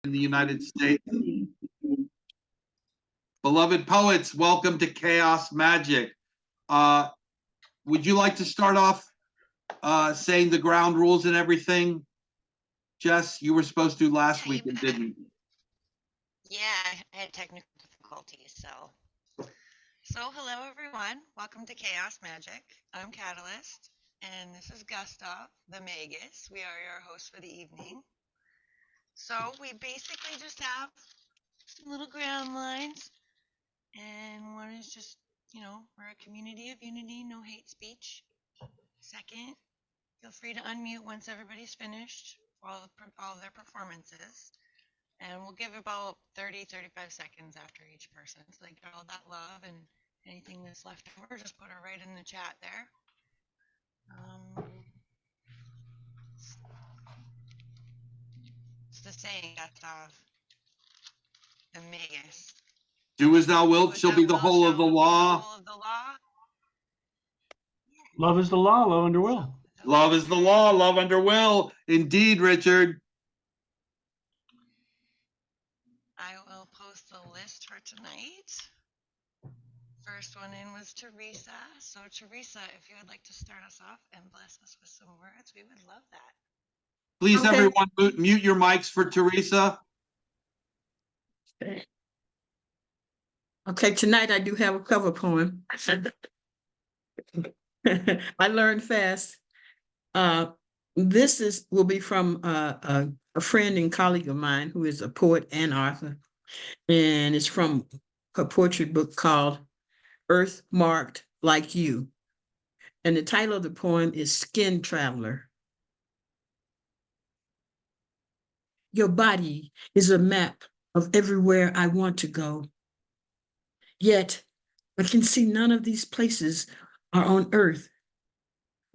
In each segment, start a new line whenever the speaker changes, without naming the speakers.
in the United States. Beloved poets, welcome to Chaos Magic. Would you like to start off saying the ground rules and everything? Jess, you were supposed to last week and didn't.
Yeah, I had technical difficulties, so hello everyone. Welcome to Chaos Magic. I'm KataLyst, and this is Gustav, the Magus. We are your hosts for the evening. So we basically just have some little ground lines, and one is just, we're a community of unity, no hate speech. Second, feel free to unmute once everybody's finished all of their performances. And we'll give about 30-35 seconds after each person. So they get all that love, and anything that's left over, just put it right in the chat there. It's the saying that the Magus.
Do as thou wilt shall be the whole of the law.
Love is the law, love under will.
Love is the law, love under will. Indeed, Richard.
I will post the list for tonight. First one in was Teresa. So Teresa, if you would like to start us off and bless us with some words, we would love that.
Please, okay. Everyone, mute your mics for Teresa.
Okay, tonight I do have a cover poem. I learned fast. This will be from a friend and colleague of mine who is a poet and author, and it's from her poetry book called Earth Marked Like You. And the title of the poem is Skin Traveler. Your body is a map of everywhere I want to go. Yet I can see none of these places are on Earth.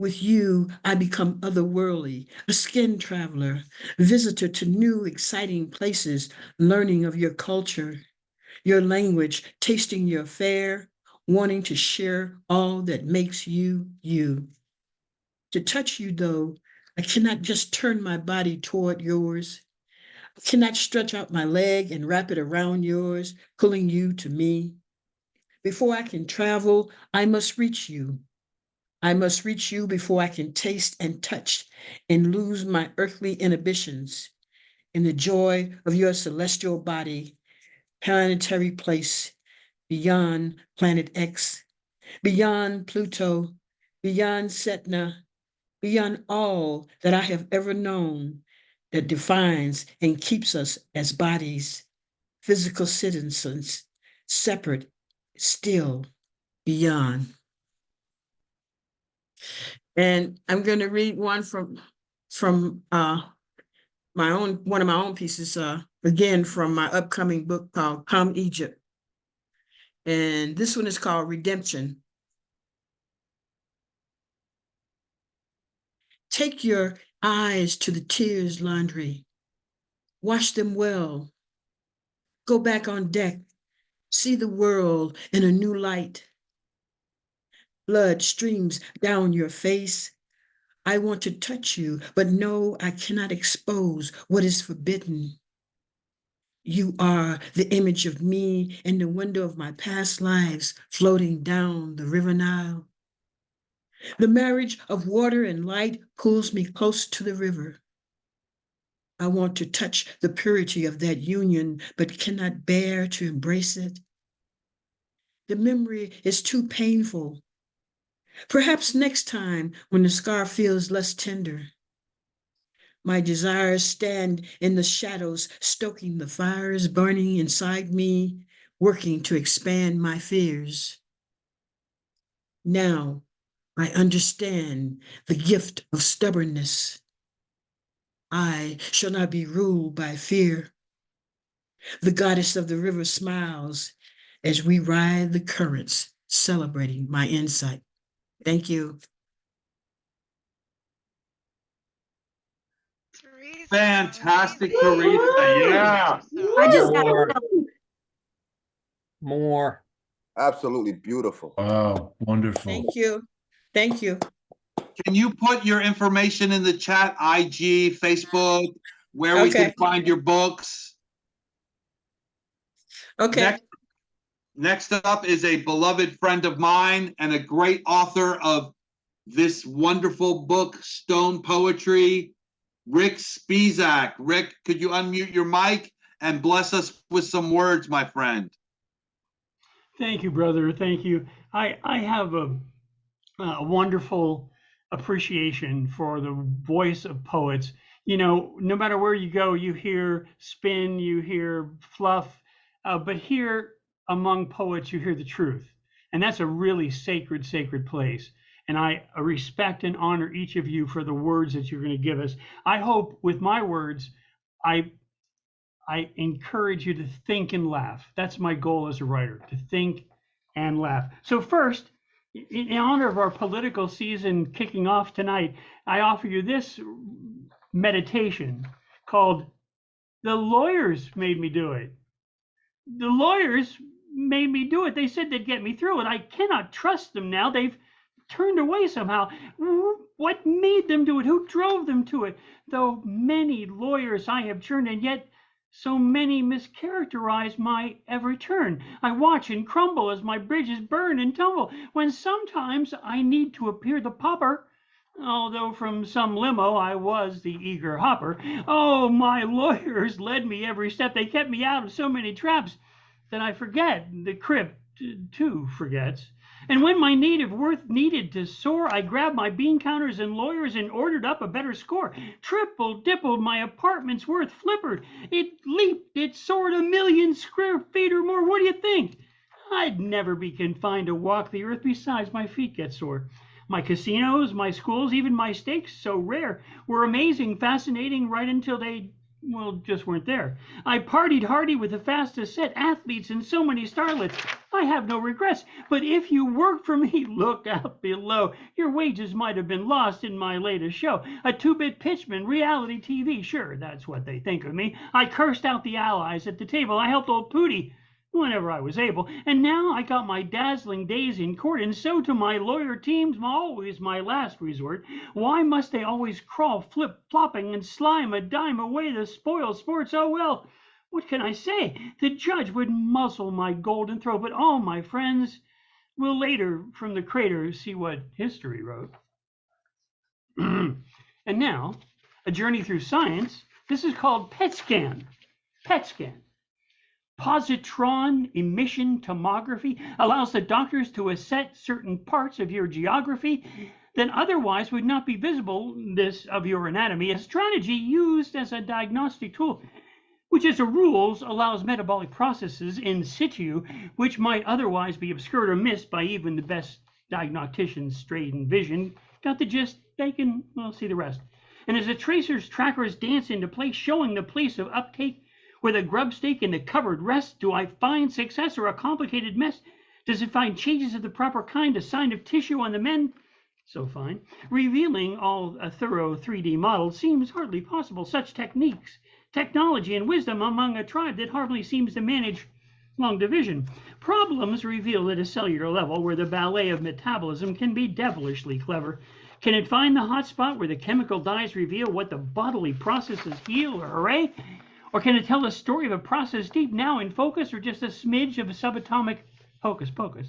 With you, I become otherworldly, a skin traveler, visitor to new, exciting places, learning of your culture, your language, tasting your fare, wanting to share all that makes you, you. To touch you, though, I cannot just turn my body toward yours. I cannot stretch out my leg and wrap it around yours, pulling you to me. Before I can travel, I must reach you. I must reach you before I can taste and touch and lose my earthly inhibitions in the joy of your celestial body, planetary place, beyond planet X, beyond Pluto, beyond Setna, beyond all that I have ever known that defines and keeps us as bodies, physical citizens, separate, still, beyond. And I'm going to read one from one of my own pieces, again from my upcoming book called Come Egypt. And this one is called Redemption. Take your eyes to the tears laundry. Wash them well. Go back on deck. See the world in a new light. Blood streams down your face. I want to touch you, but no, I cannot expose what is forbidden. You are the image of me in the window of my past lives floating down the river Nile. The marriage of water and light pulls me close to the river. I want to touch the purity of that union, but cannot bear to embrace it. The memory is too painful. Perhaps next time when the scar feels less tender. My desires stand in the shadows, stoking the fires burning inside me, working to expand my fears. Now I understand the gift of stubbornness. I shall not be ruled by fear. The goddess of the river smiles as we ride the currents, celebrating my insight. Thank you.
Fantastic, Teresa. Yeah.
I just got
more.
Absolutely beautiful.
Oh, wonderful.
Thank you. Thank you.
Can you put your information in the chat, IG, Facebook, where we can find your books?
Okay.
Next up is a beloved friend of mine and a great author of this wonderful book, Stone Poetry, Rick Spisak. Rick, could you unmute your mic and bless us with some words, my friend?
Thank you, brother. Thank you. I have a wonderful appreciation for the voice of poets. You know, no matter where you go, you hear spin, you hear fluff, but here among poets, you hear the truth. And that's a really sacred, sacred place. And I respect and honor each of you for the words that you're going to give us. I hope with my words, I encourage you to think and laugh. That's my goal as a writer, to think and laugh. So first, in honor of our political season kicking off tonight, I offer you this meditation called "The Lawyers Made Me Do It." The lawyers made me do it. They said they'd get me through it. I cannot trust them now. They've turned away somehow. What made them do it? Who drove them to it? Though many lawyers I have churned, and yet so many mischaracterize my every turn. I watch and crumble as my bridges burn and tumble, when sometimes I need to appear the pauper, although from some limo I was the eager hopper. Oh, my lawyers led me every step. They kept me out of so many traps that I forget. The crypt, too, forgets. And when my native worth needed to soar, I grabbed my bean counters and lawyers and ordered up a better score. Triple dippled my apartment's worth, flippered. It leaped, it soared 1,000,000 square feet or more. What do you think? I'd never be confined to walk the earth. Besides, my feet get sore. My casinos, my schools, even my stakes, so rare, were amazing, fascinating, right until they, well, just weren't there. I partied hardy with the fastest set, athletes and so many starlets. I have no regrets, but if you work for me, look out below. Your wages might have been lost in my latest show. A two-bit pitchman, reality TV, sure, that's what they think of me. I cursed out the allies at the table. I helped old Pooty whenever I was able, and now I got my dazzling days in court, and so to my lawyer teams, always my last resort. Why must they always crawl, flip-flopping, and slime a dime away the spoiled sports? Oh, well, what can I say? The judge would muzzle my golden throat, but all my friends will later from the crater see what history wrote. And now, a journey through science. This is called PET scan. PET scan. Positron emission tomography allows the doctors to assess certain parts of your geography that otherwise would not be visible, this of your anatomy. A strategy used as a diagnostic tool, which as a rule allows metabolic processes in situ, which might otherwise be obscured or missed by even the best diagnosticians straight in vision. Got the gist? They can, well, see the rest. And as the tracers trackers dance into place, showing the place of uptake, with a grub stake in the covered rest, do I find success or a complicated mess? Does it find changes of the proper kind, a sign of tissue on the mend? So fine. Revealing all a thorough 3D model seems hardly possible. Such techniques, technology, and wisdom among a tribe that hardly seems to manage long division. Problems revealed at a cellular level where the ballet of metabolism can be devilishly clever. Can it find the hot spot where the chemical dyes reveal what the bodily processes heal or hooray? Or can it tell a story of a process deep now in focus, or just a smidge of a subatomic hocus pocus?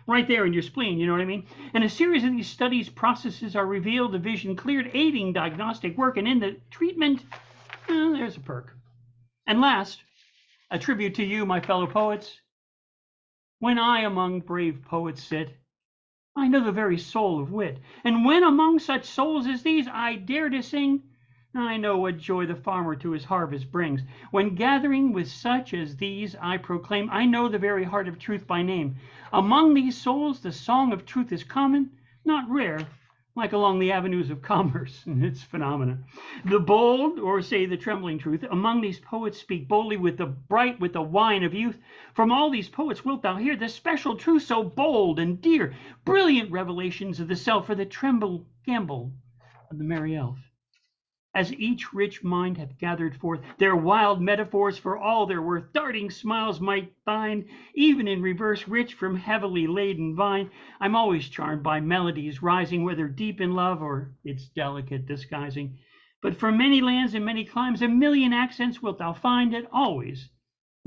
Right there in your spleen, you know what I mean? And a series of these studies, processes are revealed, the vision cleared, aiding diagnostic work, and in the treatment, there's a perk. And last, a tribute to you, my fellow poets. When I among brave poets sit, I know the very soul of wit. And when among such souls as these I dare to sing, I know what joy the farmer to his harvest brings. When gathering with such as these I proclaim, I know the very heart of truth by name. Among these souls the song of truth is common, not rare, like along the avenues of commerce and its phenomena. The bold, or say the trembling truth, among these poets speak boldly with the bright, with the wine of youth. From all these poets wilt thou hear the special truth so bold and dear, brilliant revelations of the self for the tremble gambol of the merry elf. As each rich mind hath gathered forth their wild metaphors for all their worth, darting smiles might find, even in reverse, rich from heavily laden vine. I'm always charmed by melodies rising, whether deep in love or its delicate disguising. But from many lands and many climes, 1,000,000 accents wilt thou find, and always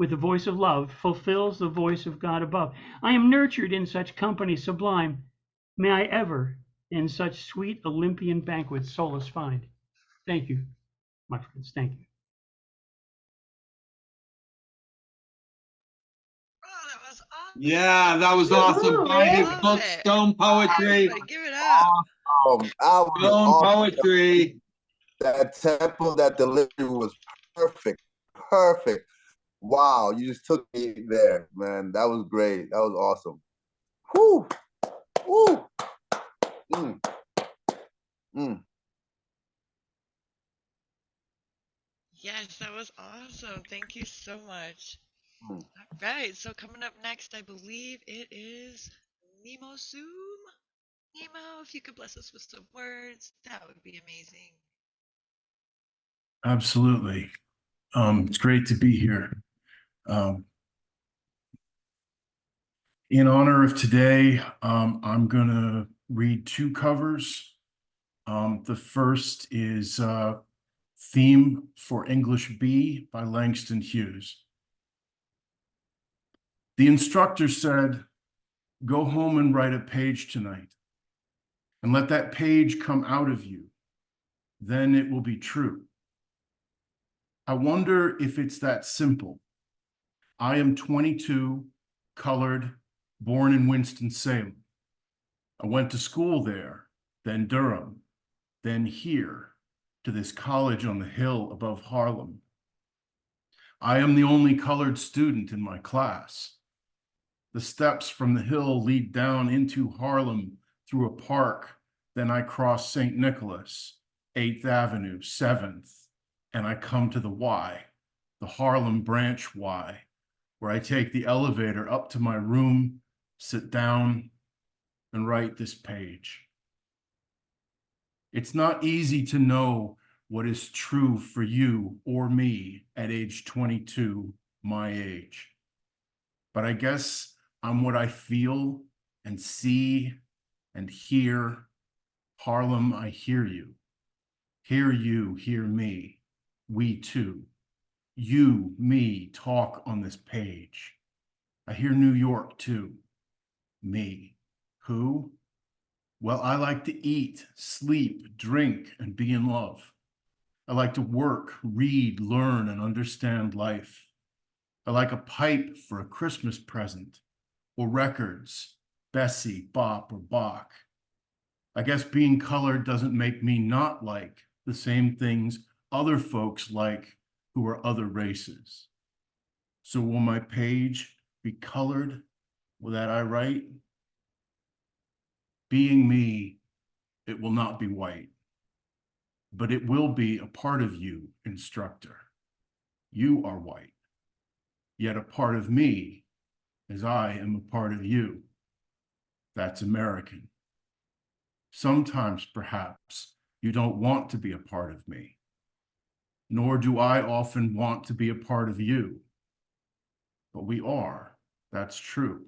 with the voice of love fulfills the voice of God above. I am nurtured in such company sublime. May I ever in such sweet Olympian banquets solace find. Thank you, my friends. Thank you.
Oh, that was awesome.
Yeah, that was awesome.
Woo-hoo,
Find his
man.
book, Stone Poetry.
Everybody give it up.
That was
Stone
awesome.
Poetry.
That tempo, that delivery was perfect. Perfect. Wow, you just took me there, man. That was great. That was awesome. Whew. Whew. Mm. Mm.
Yes, that was awesome. Thank you so much.
Mm.
All right, so coming up next, I believe it is Nemo Sum. Nemo, if you could bless us with some words, that would be amazing.
Absolutely. It's great to be here. In honor of today, I'm going to read two covers. The first is Theme for English B by Langston Hughes. The instructor said, "Go home and write a page tonight, and let that page come out of you. Then it will be true." I wonder if it's that simple. I am 22, colored, born in Winston-Salem. I went to school there, then Durham, then here, to this college on the hill above Harlem. I am the only colored student in my class. The steps from the hill lead down into Harlem through a park. Then I cross St. Nicholas, 8th Avenue, 7th, and I come to the Y, the Harlem Branch Y, where I take the elevator up to my room, sit down, and write this page. It's not easy to know what is true for you or me at age 22, my age. But I guess I'm what I feel and see and hear. Harlem, I hear you. Hear you, hear me. We two. You, me, talk on this page. I hear New York too. Me. Who? Well, I like to eat, sleep, drink, and be in love. I like to work, read, learn, and understand life. I like a pipe for a Christmas present, or records, Bessie, Bop, or Bach. I guess being colored doesn't make me not like the same things other folks like who are other races. So will my page be colored that I write? Being me, it will not be white, but it will be a part of you, instructor. You are white, yet a part of me as I am a part of you. That's American. Sometimes, perhaps, you don't want to be a part of me, nor do I often want to be a part of you. But we are, that's true.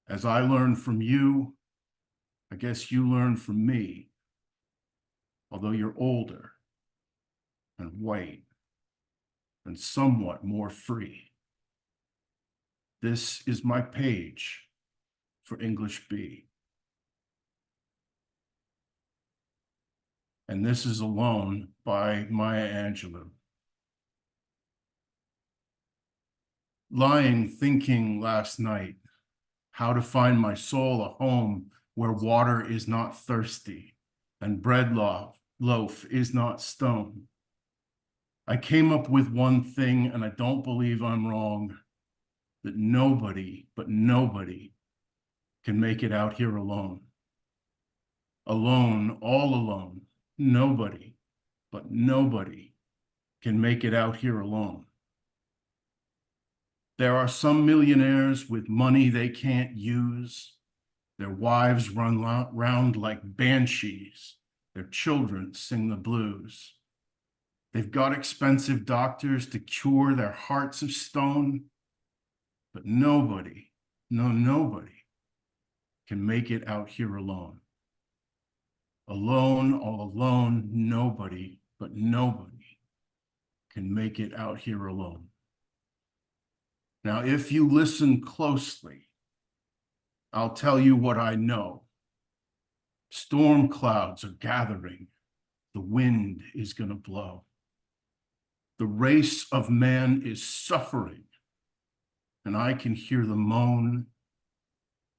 As I learn from you, I guess you learn from me, although you're older and white and somewhat more free. This is my page for English B. And this is Alone by Maya Angelou. Lying thinking last night, how to find my soul a home where water is not thirsty and bread loaf is not stone. I came up with one thing, and I don't believe I'm wrong, that nobody, but nobody, can make it out here alone. Alone, all alone, nobody, but nobody can make it out here alone. There are some millionaires with money they can't use. Their wives run round like banshees. Their children sing the blues. They've got expensive doctors to cure their hearts of stone. But nobody, no, nobody can make it out here alone. Alone, all alone, nobody, but nobody can make it out here alone. Now, if you listen closely, I'll tell you what I know. Storm clouds are gathering. The wind is going to blow. The race of man is suffering, and I can hear the moan,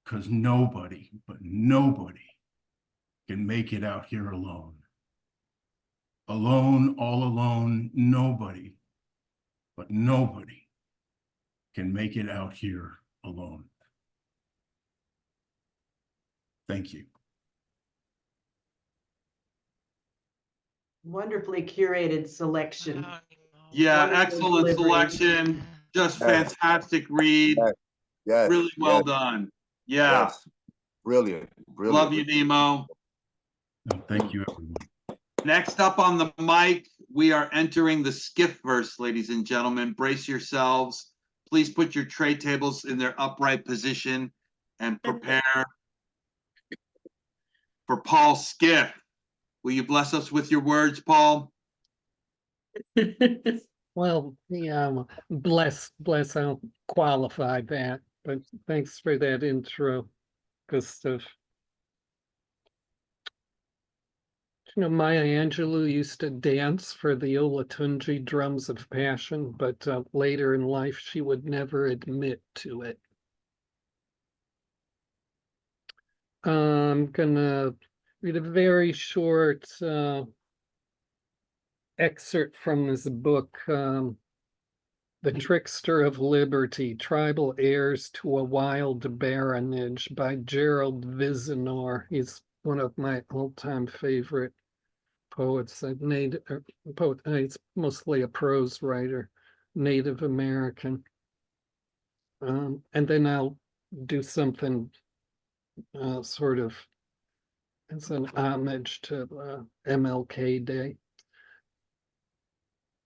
because nobody, but nobody, can make it out here alone. Alone, all alone, nobody, but nobody can make it out here alone. Thank you.
Wonderfully curated selection.
Wow, Nemo.
Yeah,
Wonderful
excellent
delivery.
selection. Just
Yes.
fantastic read.
Yes. Yes.
Really well
yes,
done. Yeah.
Yes. Brilliant. Brilliant.
Love you, Nemo.
No, thank you, everyone.
Next up on the mic, we are entering the Skiff verse, ladies and gentlemen. Brace yourselves. Please put your tray tables in their upright position and prepare for Paul Skiff. Will you bless us with your words, Paul?
Well, yeah, bless, I'll qualify that, but thanks for that intro, Gustav. You know, Maya Angelou used to dance for the Olatunji drums of passion, but later in life, she would never admit to it. I'm gonna read a very short excerpt from this book, The Trickster of Liberty, Tribal Heirs to a Wild Baronage by Gerald Vizenor. He's one of my all-time favorite poets. He's mostly a prose writer, Native American. And then I'll do something sort of, it's an homage to MLK Day.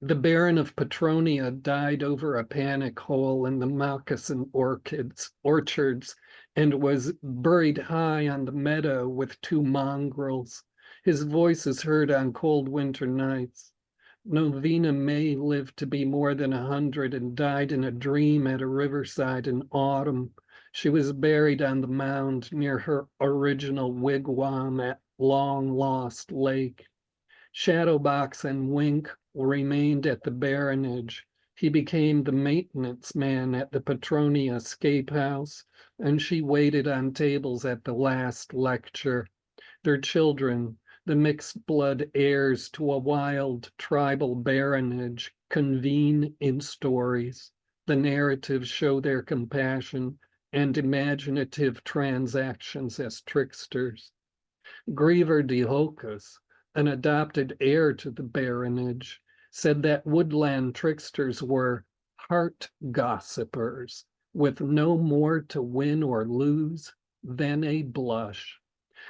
The Baron of Petronia died over a panic hole in the moccasin orchards and was buried high on the meadow with two mongrels. His voice is heard on cold winter nights. Novena May lived to be more than 100 and died in a dream at a riverside in autumn. She was buried on the mound near her original wigwam at Long Lost Lake. Shadowbox and Wink remained at the baronage. He became the maintenance man at the Petronia Scape House, and she waited on tables at the last lecture. Their children, the mixed blood heirs to a wild tribal baronage, convene in stories. The narratives show their compassion and imaginative transactions as tricksters. Griever de Hocus, an adopted heir to the baronage, said that woodland tricksters were heart gossipers with no more to win or lose than a blush.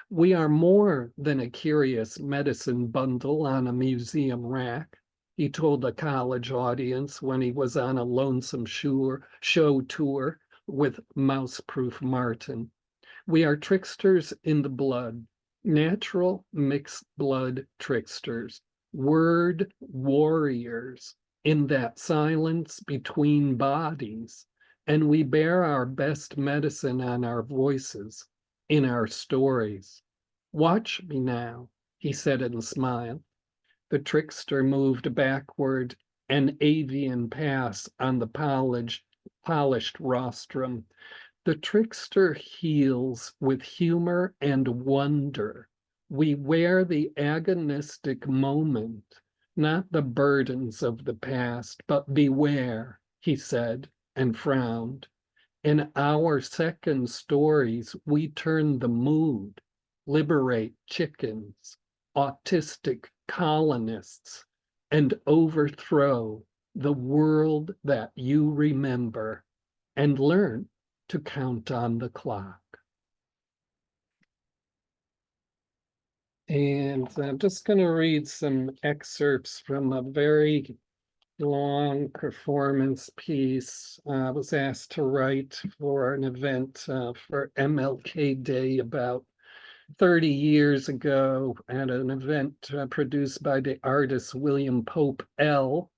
We are more than a curious medicine bundle on a museum rack, he told a college audience when he was on a lonesome show tour with Mouseproof Martin. We are tricksters in the blood, natural mixed blood tricksters, word warriors in that silence between bodies, and we bear our best medicine on our voices, in our stories. Watch me now, he said and smiled. The trickster moved backward, an avian pass on the polished rostrum. The trickster heals with humor and wonder. We wear the agonistic moment, not the burdens of the past, but beware, he said and frowned. In our second stories, we turn the mood, liberate chickens, autistic colonists, and overthrow the world that you remember, and learn to count on the clock. And I'm just going to read some excerpts from a very long performance piece I was asked to write for an event for MLK Day about 30 years ago at an event produced by the artist William Pope L.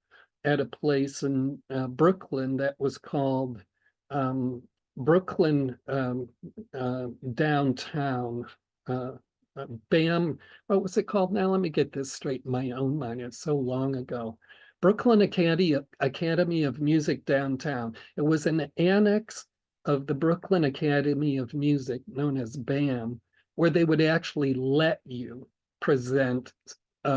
at a place in Brooklyn that was called Brooklyn Downtown. BAM, what was it called now? Let me get this straight in my own mind. It's so long ago. Brooklyn Academy of Music Downtown. It was an annex of the Brooklyn Academy of Music, known as BAM, where they would actually let you present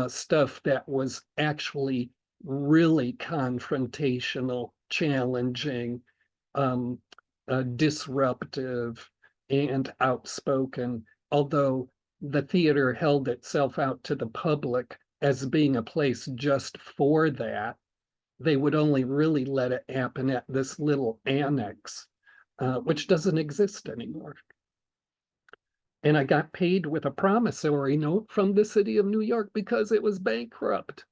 stuff that was actually really confrontational, challenging, disruptive, and outspoken. Although the theater held itself out to the public as being a place just for that, they would only really let it happen at this little annex, which doesn't exist anymore. And I got paid with a promissory note from the city of New York because it was bankrupt.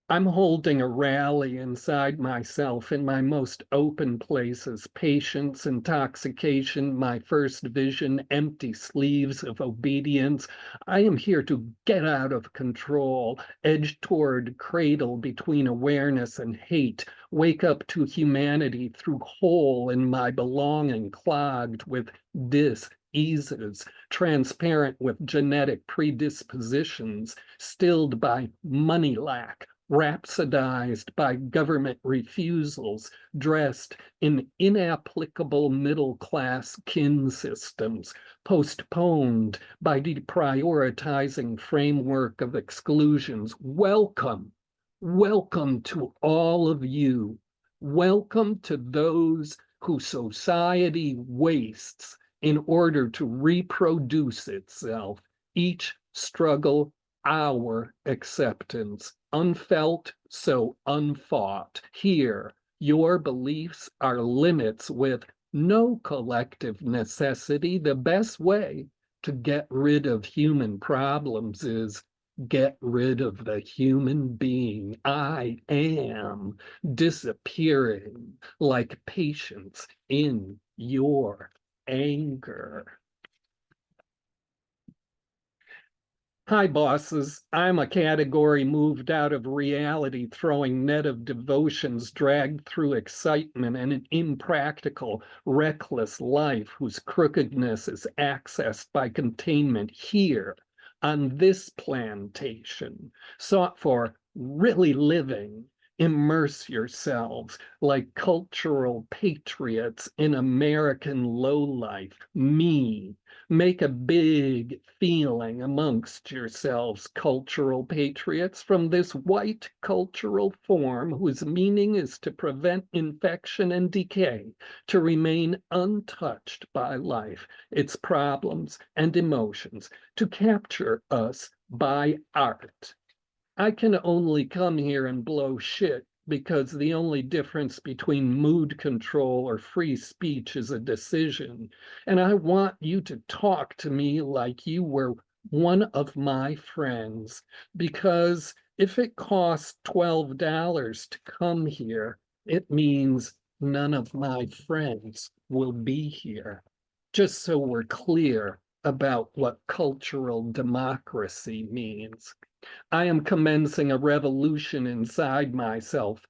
I'm holding a rally inside myself in my most open places: patience, intoxication, my first vision, empty sleeves of obedience. I am here to get out of control, edge toward cradle between awareness and hate, wake up to humanity through hole in my belonging, clogged with dis-eases, transparent with genetic predispositions, stilled by money lack, rhapsodized by government refusals, dressed in inapplicable middle-class kin systems, postponed by deprioritizing framework of exclusions. Welcome, welcome to all of you. Welcome to those who society wastes in order to reproduce itself. Each struggle, our acceptance. Unfelt, so unfought. Here, your beliefs are limits with no collective necessity. The best way to get rid of human problems is get rid of the human being. I am disappearing like patience in your anger. Hi, bosses. I'm a category moved out of reality, throwing net of devotions, dragged through excitement and an impractical, reckless life whose crookedness is accessed by containment here on this plantation, sought for really living. Immerse yourselves like cultural patriots in American lowlife, me. Make a big feeling amongst yourselves, cultural patriots, from this white cultural form whose meaning is to prevent infection and decay, to remain untouched by life, its problems and emotions, to capture us by art. I can only come here and blow shit because the only difference between mood control or free speech is a decision. And I want you to talk to me like you were one of my friends, because if it costs $12 to come here, it means none of my friends will be here. Just so we're clear about what cultural democracy means. I am commencing a revolution inside myself.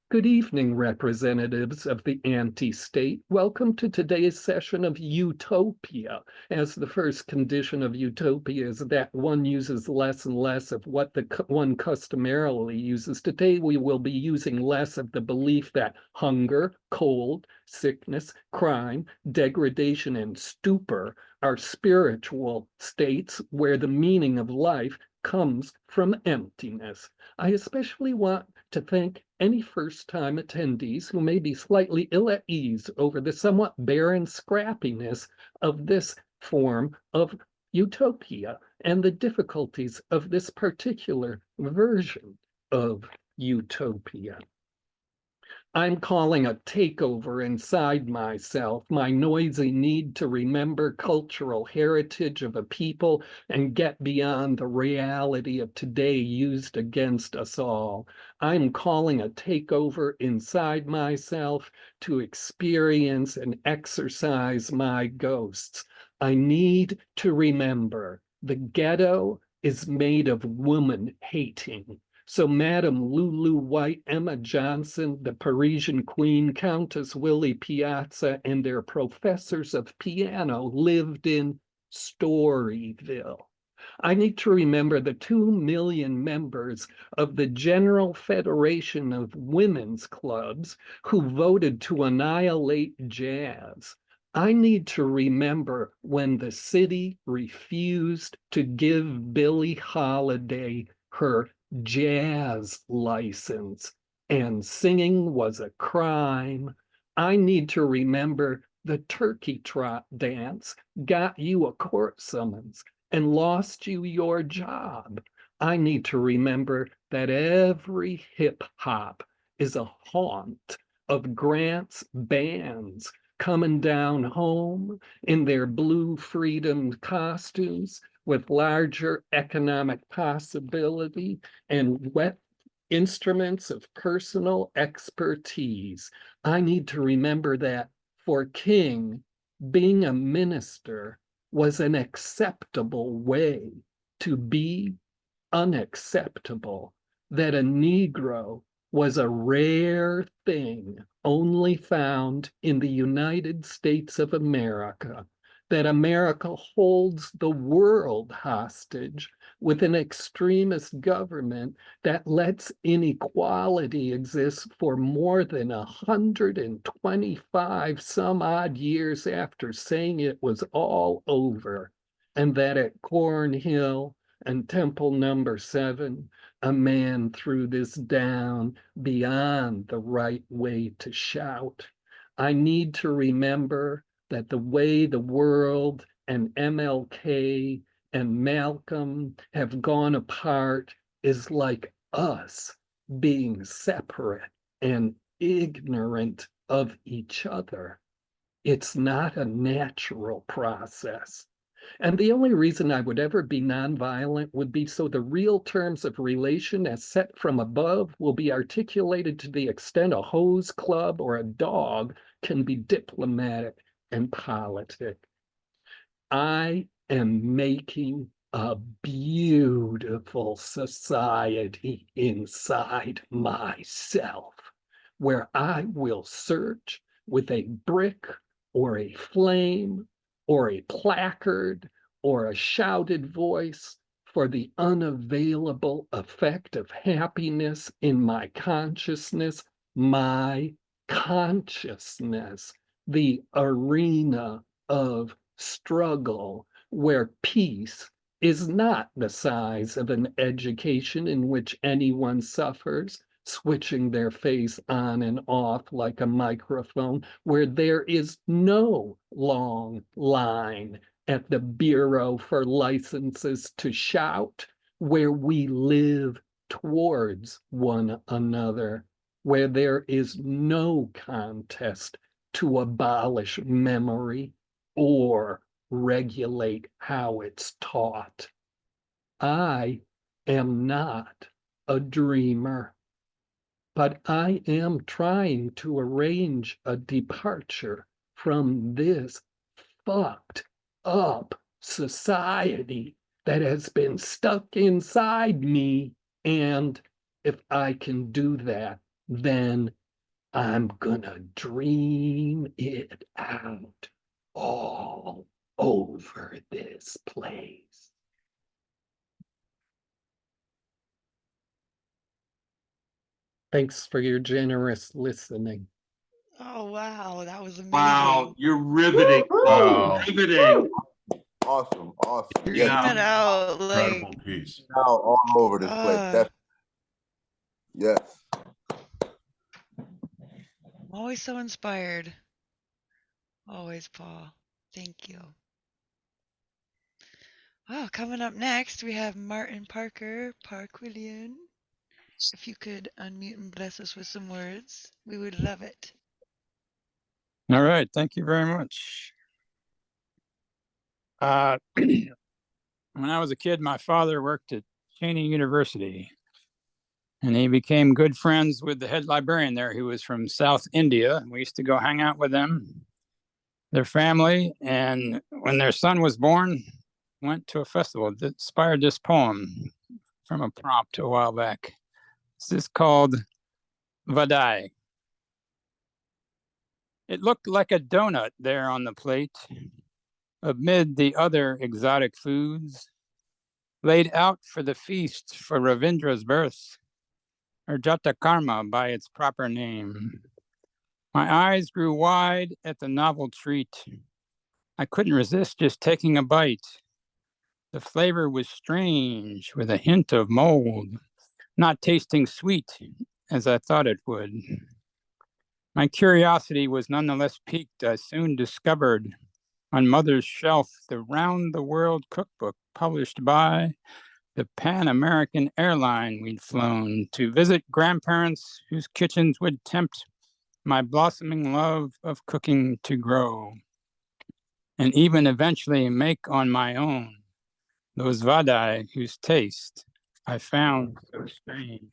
Good evening, representatives of the anti-state. Welcome to today's session of Utopia. As the first condition of utopia is that one uses less and less of what the one customarily uses. Today we will be using less of the belief that hunger, cold, sickness, crime, degradation, and stupor are spiritual states where the meaning of life comes from emptiness. I especially want to thank any first-time attendees who may be slightly ill at ease over the somewhat barren scrappiness of this form of utopia and the difficulties of this particular version of utopia. I'm calling a takeover inside myself, my noisy need to remember cultural heritage of a people and get beyond the reality of today used against us all. I'm calling a takeover inside myself to experience and exercise my ghosts. I need to remember the ghetto is made of woman hating. So Madame Lulu White, Emma Johnson, the Parisian Queen, Countess Willie Piazza, and their professors of piano lived in Storyville. I need to remember the 2 million members of the General Federation of Women's Clubs who voted to annihilate jazz. I need to remember when the city refused to give Billie Holiday her jazz license and singing was a crime. I need to remember the turkey trot dance got you a court summons and lost you your job. I need to remember that every hip hop is a haunt of Grant's bands coming down home in their blue freedom costumes with larger economic possibility and wet instruments of personal expertise. I need to remember that for King, being a minister was an acceptable way to be unacceptable, that a Negro was a rare thing only found in the United States of America, that America holds the world hostage with an extremist government that lets inequality exist for more than 125 some odd years after saying it was all over, and that at Cornhill and Temple number 7, a man threw this down beyond the right way to shout. I need to remember that the way the world and MLK and Malcolm have gone apart is like us being separate and ignorant of each other. It's not a natural process. And the only reason I would ever be nonviolent would be so the real terms of relation as set from above will be articulated to the extent a hose club or a dog can be diplomatic and politic. I am making a beautiful society inside myself where I will search with a brick or a flame or a placard or a shouted voice for the unavailable effect of happiness in my consciousness, the arena of struggle where peace is not the size of an education in which anyone suffers, switching their face on and off like a microphone, where there is no long line at the Bureau for licenses to shout, where we live towards one another, where there is no contest to abolish memory or regulate how it's taught. I am not a dreamer, but I am trying to arrange a departure from this fucked up society that has been stuck inside me. And if I can do that, then I'm gonna dream it out all over this place. Thanks for your generous listening.
Oh, wow. That was amazing.
Wow, you're riveting.
Wow.
Riveting.
Awesome, awesome.
Dream
Yeah,
it out. Like,
Incredible piece.
now all over this place. Yes.
I'm always so inspired. Always, Paul. Thank you. Well, coming up next, we have Martin Parker, Parquillian. If you could unmute and bless us with some words, we would love it.
All right, thank you very much. When I was a kid, my father worked at Cheney University, and he became good friends with the head librarian there, who was from South India. We used to go hang out with them, their family, and when their son was born, went to a festival that inspired this poem from a prompt a while back. This is called Vadai. It looked like a donut there on the plate, amid the other exotic foods, laid out for the feast for Ravindra's birth, or Jatakarma by its proper name. My eyes grew wide at the novel treat. I couldn't resist just taking a bite. The flavor was strange, with a hint of mold, not tasting sweet as I thought it would. My curiosity was nonetheless piqued. I soon discovered on Mother's shelf the Round the World cookbook published by the Pan American airline we'd flown to visit grandparents whose kitchens would tempt my blossoming love of cooking to grow, and even eventually make on my own those vadai whose taste I found so strange.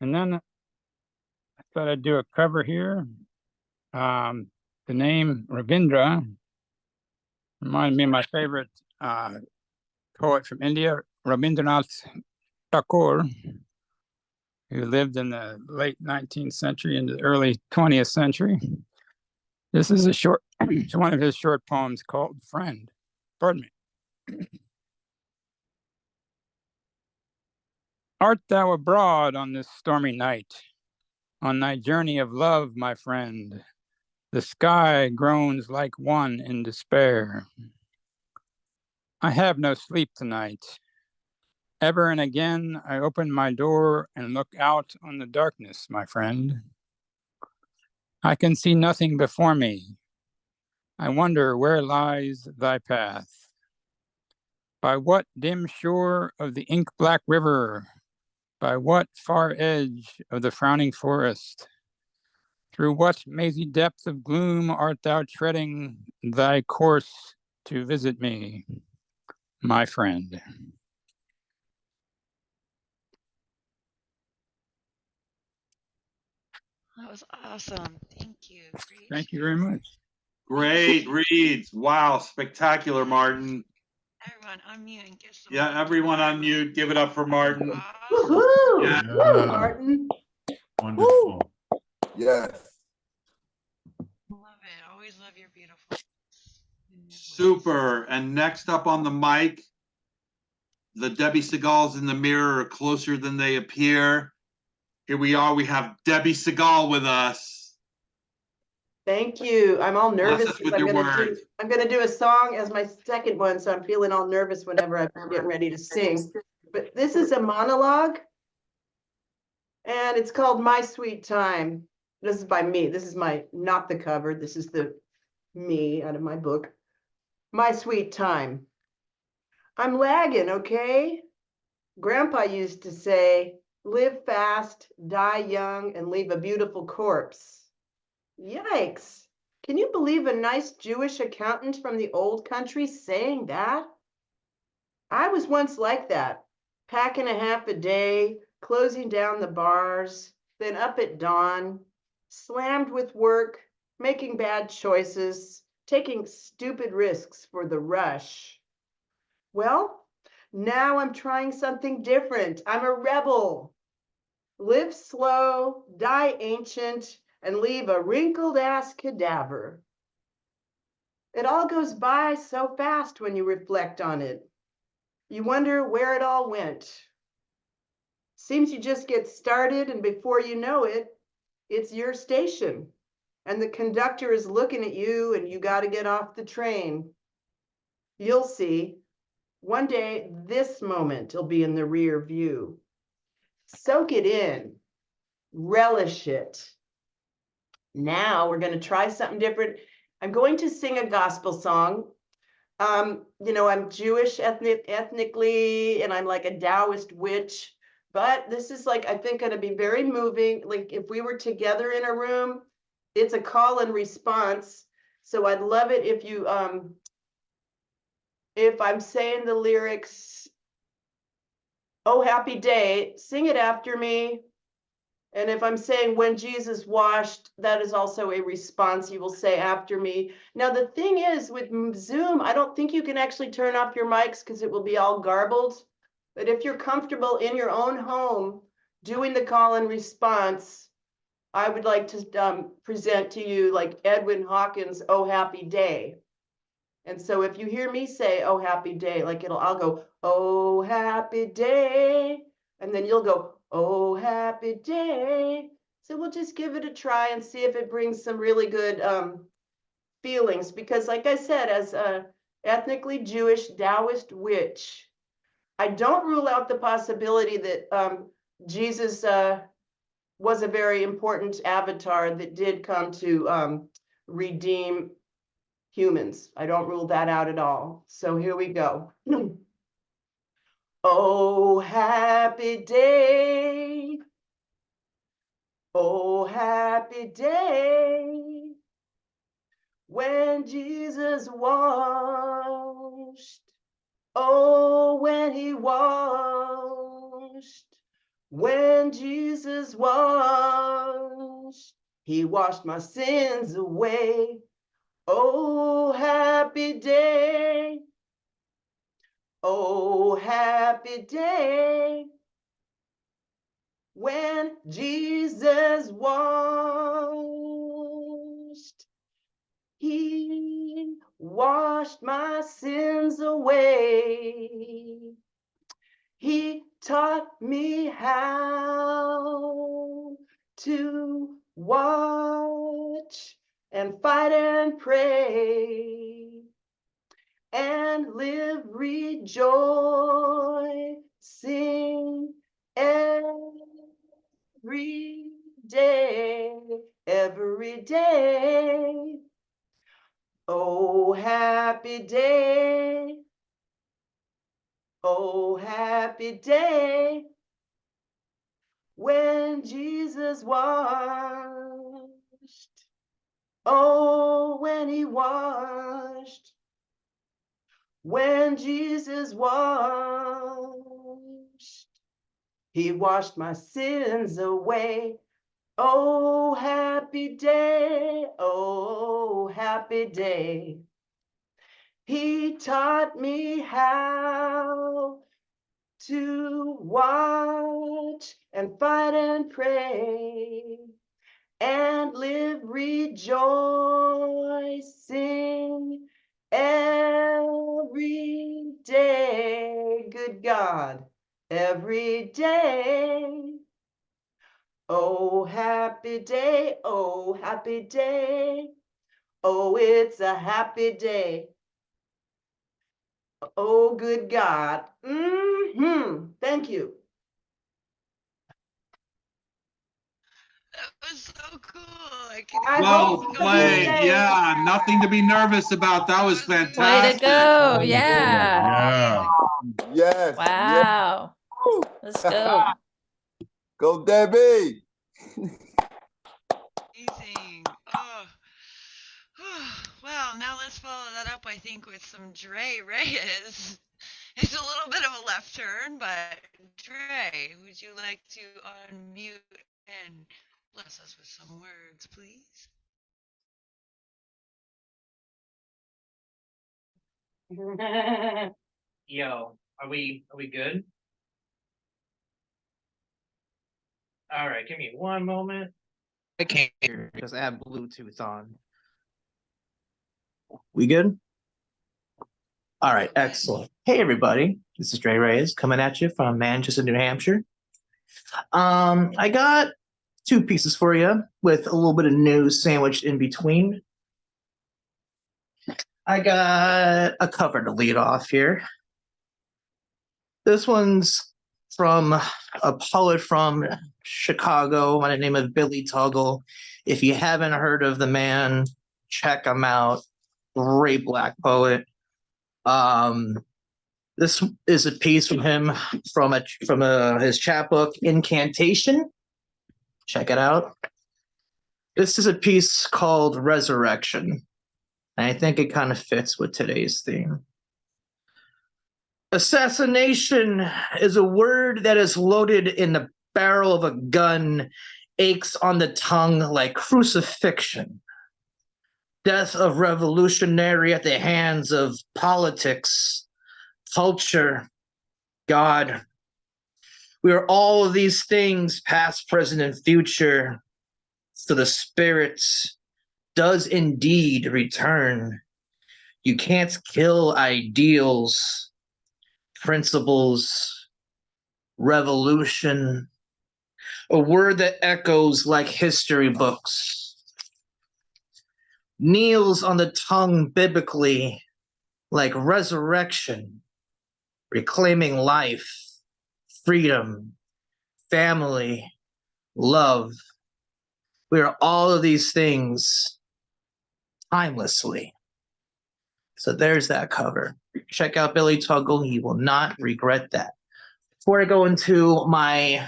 And then I thought I'd do a cover here. The name Ravindra reminded me of my favorite poet from India, Rabindranath Tagore, who lived in the late 19th century and the early 20th century. This is one of his short poems called Friend. Pardon me. Art thou abroad on this stormy night, on thy journey of love, my friend? The sky groans like one in despair. I have no sleep tonight. Ever and again, I open my door and look out on the darkness, my friend. I can see nothing before me. I wonder where lies thy path. By what dim shore of the ink-black river? By what far edge of the frowning forest? Through what mazy depth of gloom art thou treading thy course to visit me, my friend?
That was awesome. Thank you. Great
Thank you
share.
very much.
Great reads. Wow, spectacular, Martin.
Everyone unmute and give some.
Yeah, everyone on mute. Give it up for Martin.
Awesome.
Woohoo!
Yeah.
Woo, Martin.
Wonderful.
Yes.
Love it. Always love your beautiful.
Super. And next up on the mic, the Debby Segals in the mirror are closer than they appear. Here we are. We have Debby Segal with us.
Thank you. I'm all nervous.
Bless us with
I'm
your
gonna
words.
I'm gonna do a song as my second one, so I'm feeling all nervous whenever I'm getting ready to sing. But this is a monologue, and it's called My Sweet Time. This is by me. This is not the cover. This is the me out of my book. My Sweet Time. I'm lagging, okay? Grandpa used to say, live fast, die young, and leave a beautiful corpse. Yikes. Can you believe a nice Jewish accountant from the old country saying that? I was once like that, packing a half a day, closing down the bars, then up at dawn, slammed with work, making bad choices, taking stupid risks for the rush. Well, now I'm trying something different. I'm a rebel. Live slow, die ancient, and leave a wrinkled ass cadaver. It all goes by so fast when you reflect on it. You wonder where it all went. Seems you just get started, and before you know it, it's your station. And the conductor is looking at you, and you got to get off the train. You'll see. One day, this moment will be in the rear view. Soak it in. Relish it. Now we're going to try something different. I'm going to sing a gospel song. I'm Jewish ethnically, and I'm like a Taoist witch. But this is like, I think, going to be very moving. Like if we were together in a room, it's a call and response. So I'd love it if you, if I'm saying the lyrics, oh, happy day, sing it after me. And if I'm saying when Jesus washed, that is also a response you will say after me. Now, the thing is with Zoom, I don't think you can actually turn off your mics because it will be all garbled. But if you're comfortable in your own home doing the call and response, I would like to present to you like Edwin Hawkins' "Oh Happy Day." And so if you hear me say "Oh Happy Day," like I'll go, "Oh Happy Day," and then you'll go, "Oh Happy Day." So we'll just give it a try and see if it brings some really good feelings. Because like I said, as a ethnically Jewish Taoist witch, I don't rule out the possibility that Jesus was a very important avatar that did come to redeem humans. I don't rule that out at all. So here we go. Oh, happy day. Oh, happy day. When Jesus washed. Oh, when he washed. When Jesus washed. He washed my sins away. Oh, happy day. Oh, happy day. When Jesus washed. He washed my sins away. He taught me how to watch and fight and pray and live rejoicing every day, every day. Oh, happy day. Oh, happy day. When Jesus washed. Oh, when he washed. When Jesus washed. He washed my sins away. Oh, happy day. Oh, happy day. He taught me how to watch and fight and pray and live rejoicing every day. Good God, every day. Oh, happy day. Oh, happy day. Oh, it's a happy day. Oh, good God. Thank you.
That was so cool. I can
I
Well
hope
played.
someday-
Yeah, nothing to be nervous about. That was
Way to
fantastic.
go.
Good.
Yeah.
Yeah.
Yes.
Wow. Let's go.
Go Debbie.
amazing. Oh. Well, now let's follow that up, I think, with some Dre Reyes. It's a little bit of a left turn, but Dre, would you like to unmute and bless us with some words, please?
Yo, are we good? All right, give me one moment. I can't hear because I have Bluetooth on. We good? All right, excellent. Hey everybody, this is Dre Reyes coming at you from Manchester, New Hampshire. I got two pieces for you with a little bit of news sandwiched in between. I got a cover to lead off here. This one's from a poet from Chicago by the name of Billy Tuggle. If you haven't heard of the man, check him out. Great Black poet. This is a piece from him from his chapbook Incantation. Check it out. This is a piece called Resurrection. And I think it kind of fits with today's theme. Assassination is a word that is loaded in the barrel of a gun, aches on the tongue like crucifixion. Death of revolutionary at the hands of politics, culture, God, we are all of these things, past, present, and future. So the spirit does indeed return. You can't kill ideals, principles, revolution, a word that echoes like history books, kneels on the tongue biblically like resurrection, reclaiming life, freedom, family, love. We are all of these things timelessly. So there's that cover. Check out Billy Tuggle. You will not regret that. Before I go into my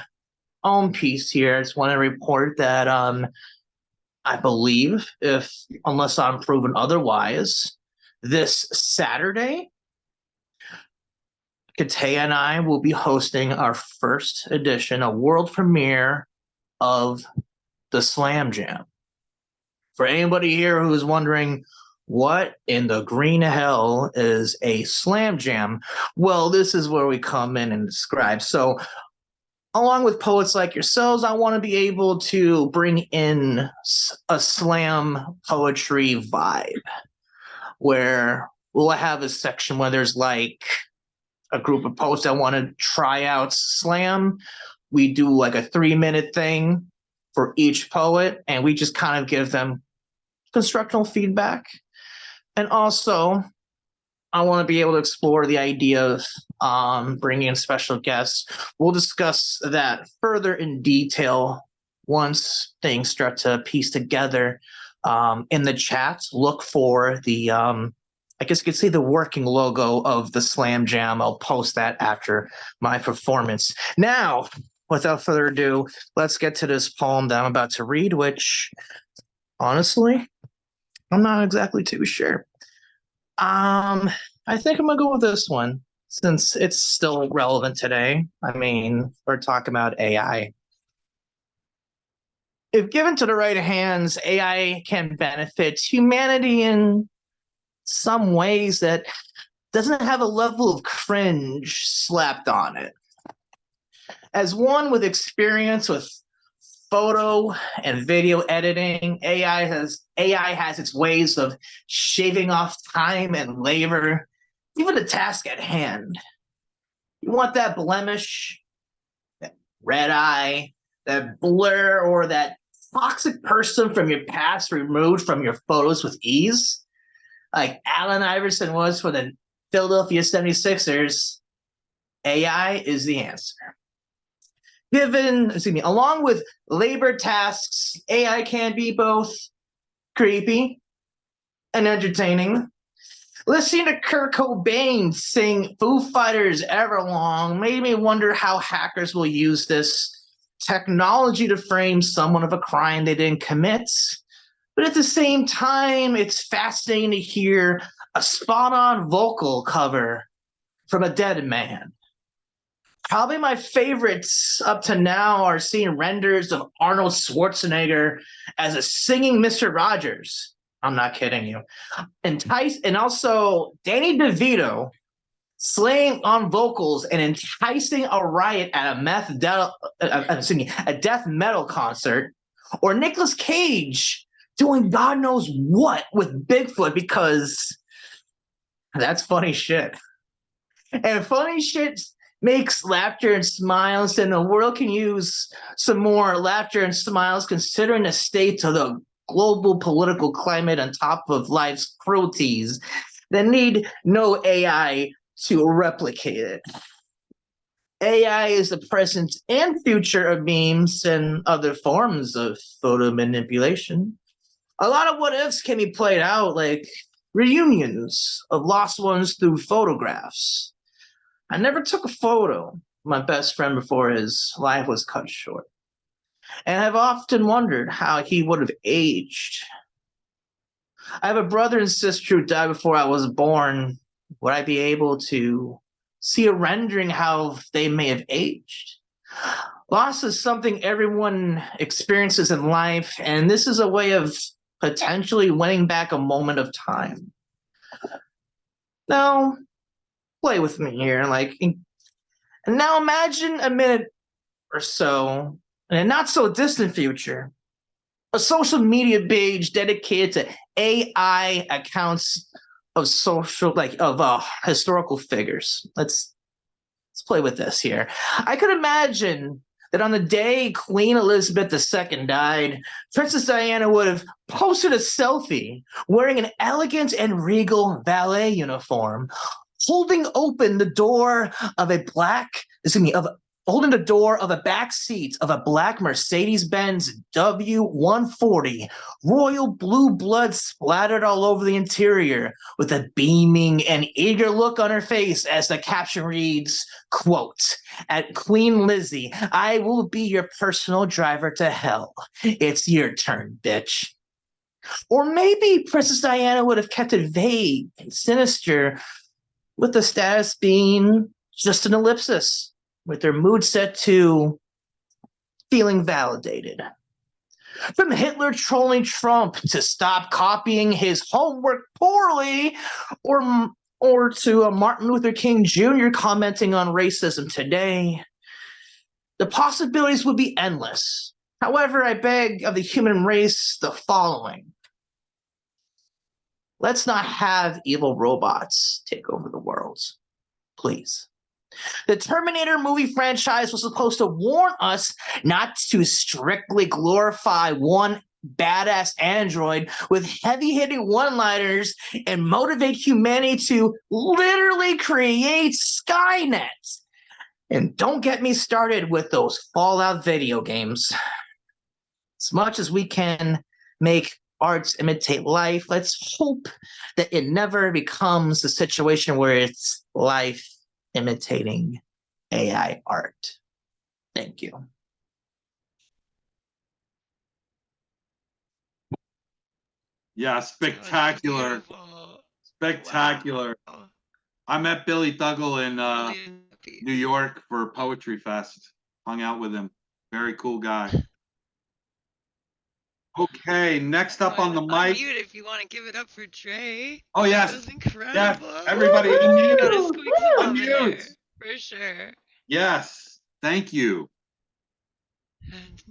own piece here, I just want to report that I believe, unless I'm proven otherwise, this Saturday, Kataya and I will be hosting our first edition, a world premiere of the Slam Jam. For anybody here who is wondering, what in the green hell is a Slam Jam? Well, this is where we come in and describe. So, along with poets like yourselves, I want to be able to bring in a slam poetry vibe where we'll have a section where there's like a group of poets that want to try out slam. We do like a 3-minute thing for each poet, and we just kind of give them constructional feedback. And also, I want to be able to explore the idea of bringing in special guests. We'll discuss that further in detail once things start to piece together. In the chat, look for the, I guess you could see the working logo of the Slam Jam. I'll post that after my performance. Now, without further ado, let's get to this poem that I'm about to read, which, honestly, I'm not exactly too sure. I think I'm gonna go with this one since it's still relevant today. I mean, we're talking about AI. If given to the right hands, AI can benefit humanity in some ways that doesn't have a level of cringe slapped on it. As one with experience with photo and video editing, AI has its ways of shaving off time and labor, even the task at hand. You want that blemish, that red eye, that blur, or that toxic person from your past removed from your photos with ease, like Allen Iverson was for the Philadelphia 76ers, AI is the answer. Along with labor tasks, AI can be both creepy and entertaining. Listening to Kurt Cobain sing Foo Fighters Everlong made me wonder how hackers will use this technology to frame someone of a crime they didn't commit. But at the same time, it's fascinating to hear a spot-on vocal cover from a dead man. Probably my favorites up to now are seeing renders of Arnold Schwarzenegger as a singing Mr. Rogers. I'm not kidding you. And also Danny DeVito slaying on vocals and enticing a riot at a death metal concert, or Nicolas Cage doing God knows what with Bigfoot, because that's funny shit. And funny shit makes laughter and smiles, and the world can use some more laughter and smiles considering the state of the global political climate on top of life's cruelties that need no AI to replicate it. AI is the present and future of memes and other forms of photo manipulation. A lot of what ifs can be played out like reunions of lost ones through photographs. I never took a photo of my best friend before his life was cut short, and I've often wondered how he would have aged. I have a brother and sister who died before I was born. Would I be able to see a rendering how they may have aged? Loss is something everyone experiences in life, and this is a way of potentially winning back a moment of time. Now, play with me here. And now imagine a minute or so, in a not so distant future, a social media page dedicated to AI accounts of historical figures. Let's play with this here. I could imagine that on the day Queen Elizabeth II died, Princess Diana would have posted a selfie wearing an elegant and regal ballet uniform, holding open the door of a holding the door of a back seat of a black Mercedes-Benz W140, royal blue blood splattered all over the interior, with a beaming and eager look on her face as the caption reads, quote, "At Queen Lizzie, I will be your personal driver to hell. It's your turn, bitch." Or maybe Princess Diana would have kept it vague and sinister, with the status being just an ellipsis, with their mood set to feeling validated. From Hitler trolling Trump to stop copying his homework poorly, or to Martin Luther King Jr. commenting on racism today, the possibilities would be endless. However, I beg of the human race the following. Let's not have evil robots take over the world, please. The Terminator movie franchise was supposed to warn us not to strictly glorify one badass android with heavy-hitting one-liners and motivate humanity to literally create Skynet. And don't get me started with those Fallout video games. As much as we can make arts imitate life, let's hope that it never becomes a situation where it's life imitating AI art. Thank you.
Yeah, spectacular. Spectacular.
Wow.
I met Billy Duggal in
Really
New York for Poetry Fest. Hung out with him. Very cool guy. Okay, next up on the mic.
Unmute if you want to give it up for Dre.
Oh, yes.
That was incredible.
Yes, everybody unmute.
Gotta squeak some love in there,
Unmute.
for sure.
Yes, thank you.
And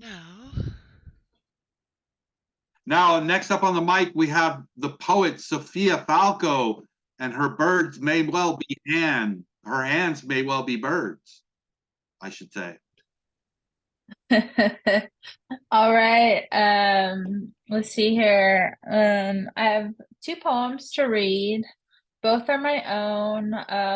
Now, next up on the mic, we have the poet Sophia Falco, and her birds may well be her hands may well be birds, I should say.
All right. Let's see here. I have 2 poems to read. Both are my own,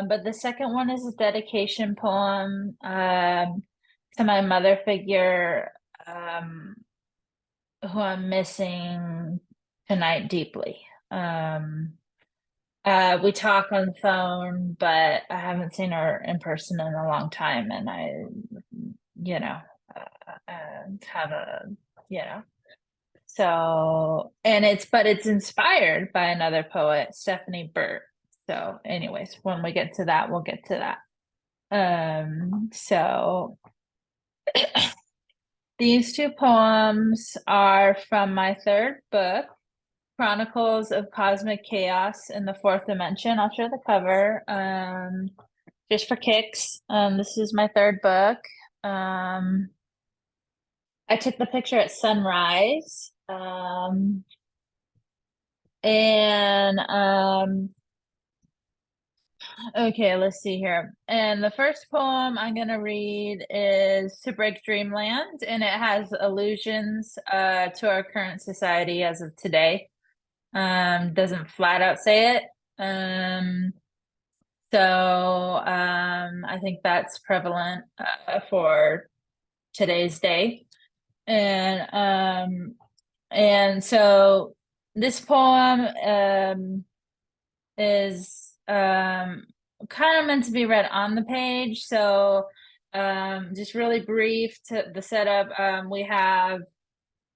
but the second one is a dedication poem to my mother figure, who I'm missing tonight deeply. We talk on the phone, but I haven't seen her in person in a long time, and I, have a, so, and it's inspired by another poet, Stephanie Burt. So anyways, when we get to that, we'll get to that. So these 2 poems are from my 3rd book, Chronicles of Cosmic Chaos in the 4th Dimension. I'll show the cover, just for kicks. This is my 3rd book. I took the picture at sunrise. Okay, let's see here. And the first poem I'm going to read is To Break Dreamland, and it has allusions to our current society as of today. Doesn't flat out say it. I think that's prevalent for today's day. And so this poem is kind of meant to be read on the page. So just really brief to the setup. We have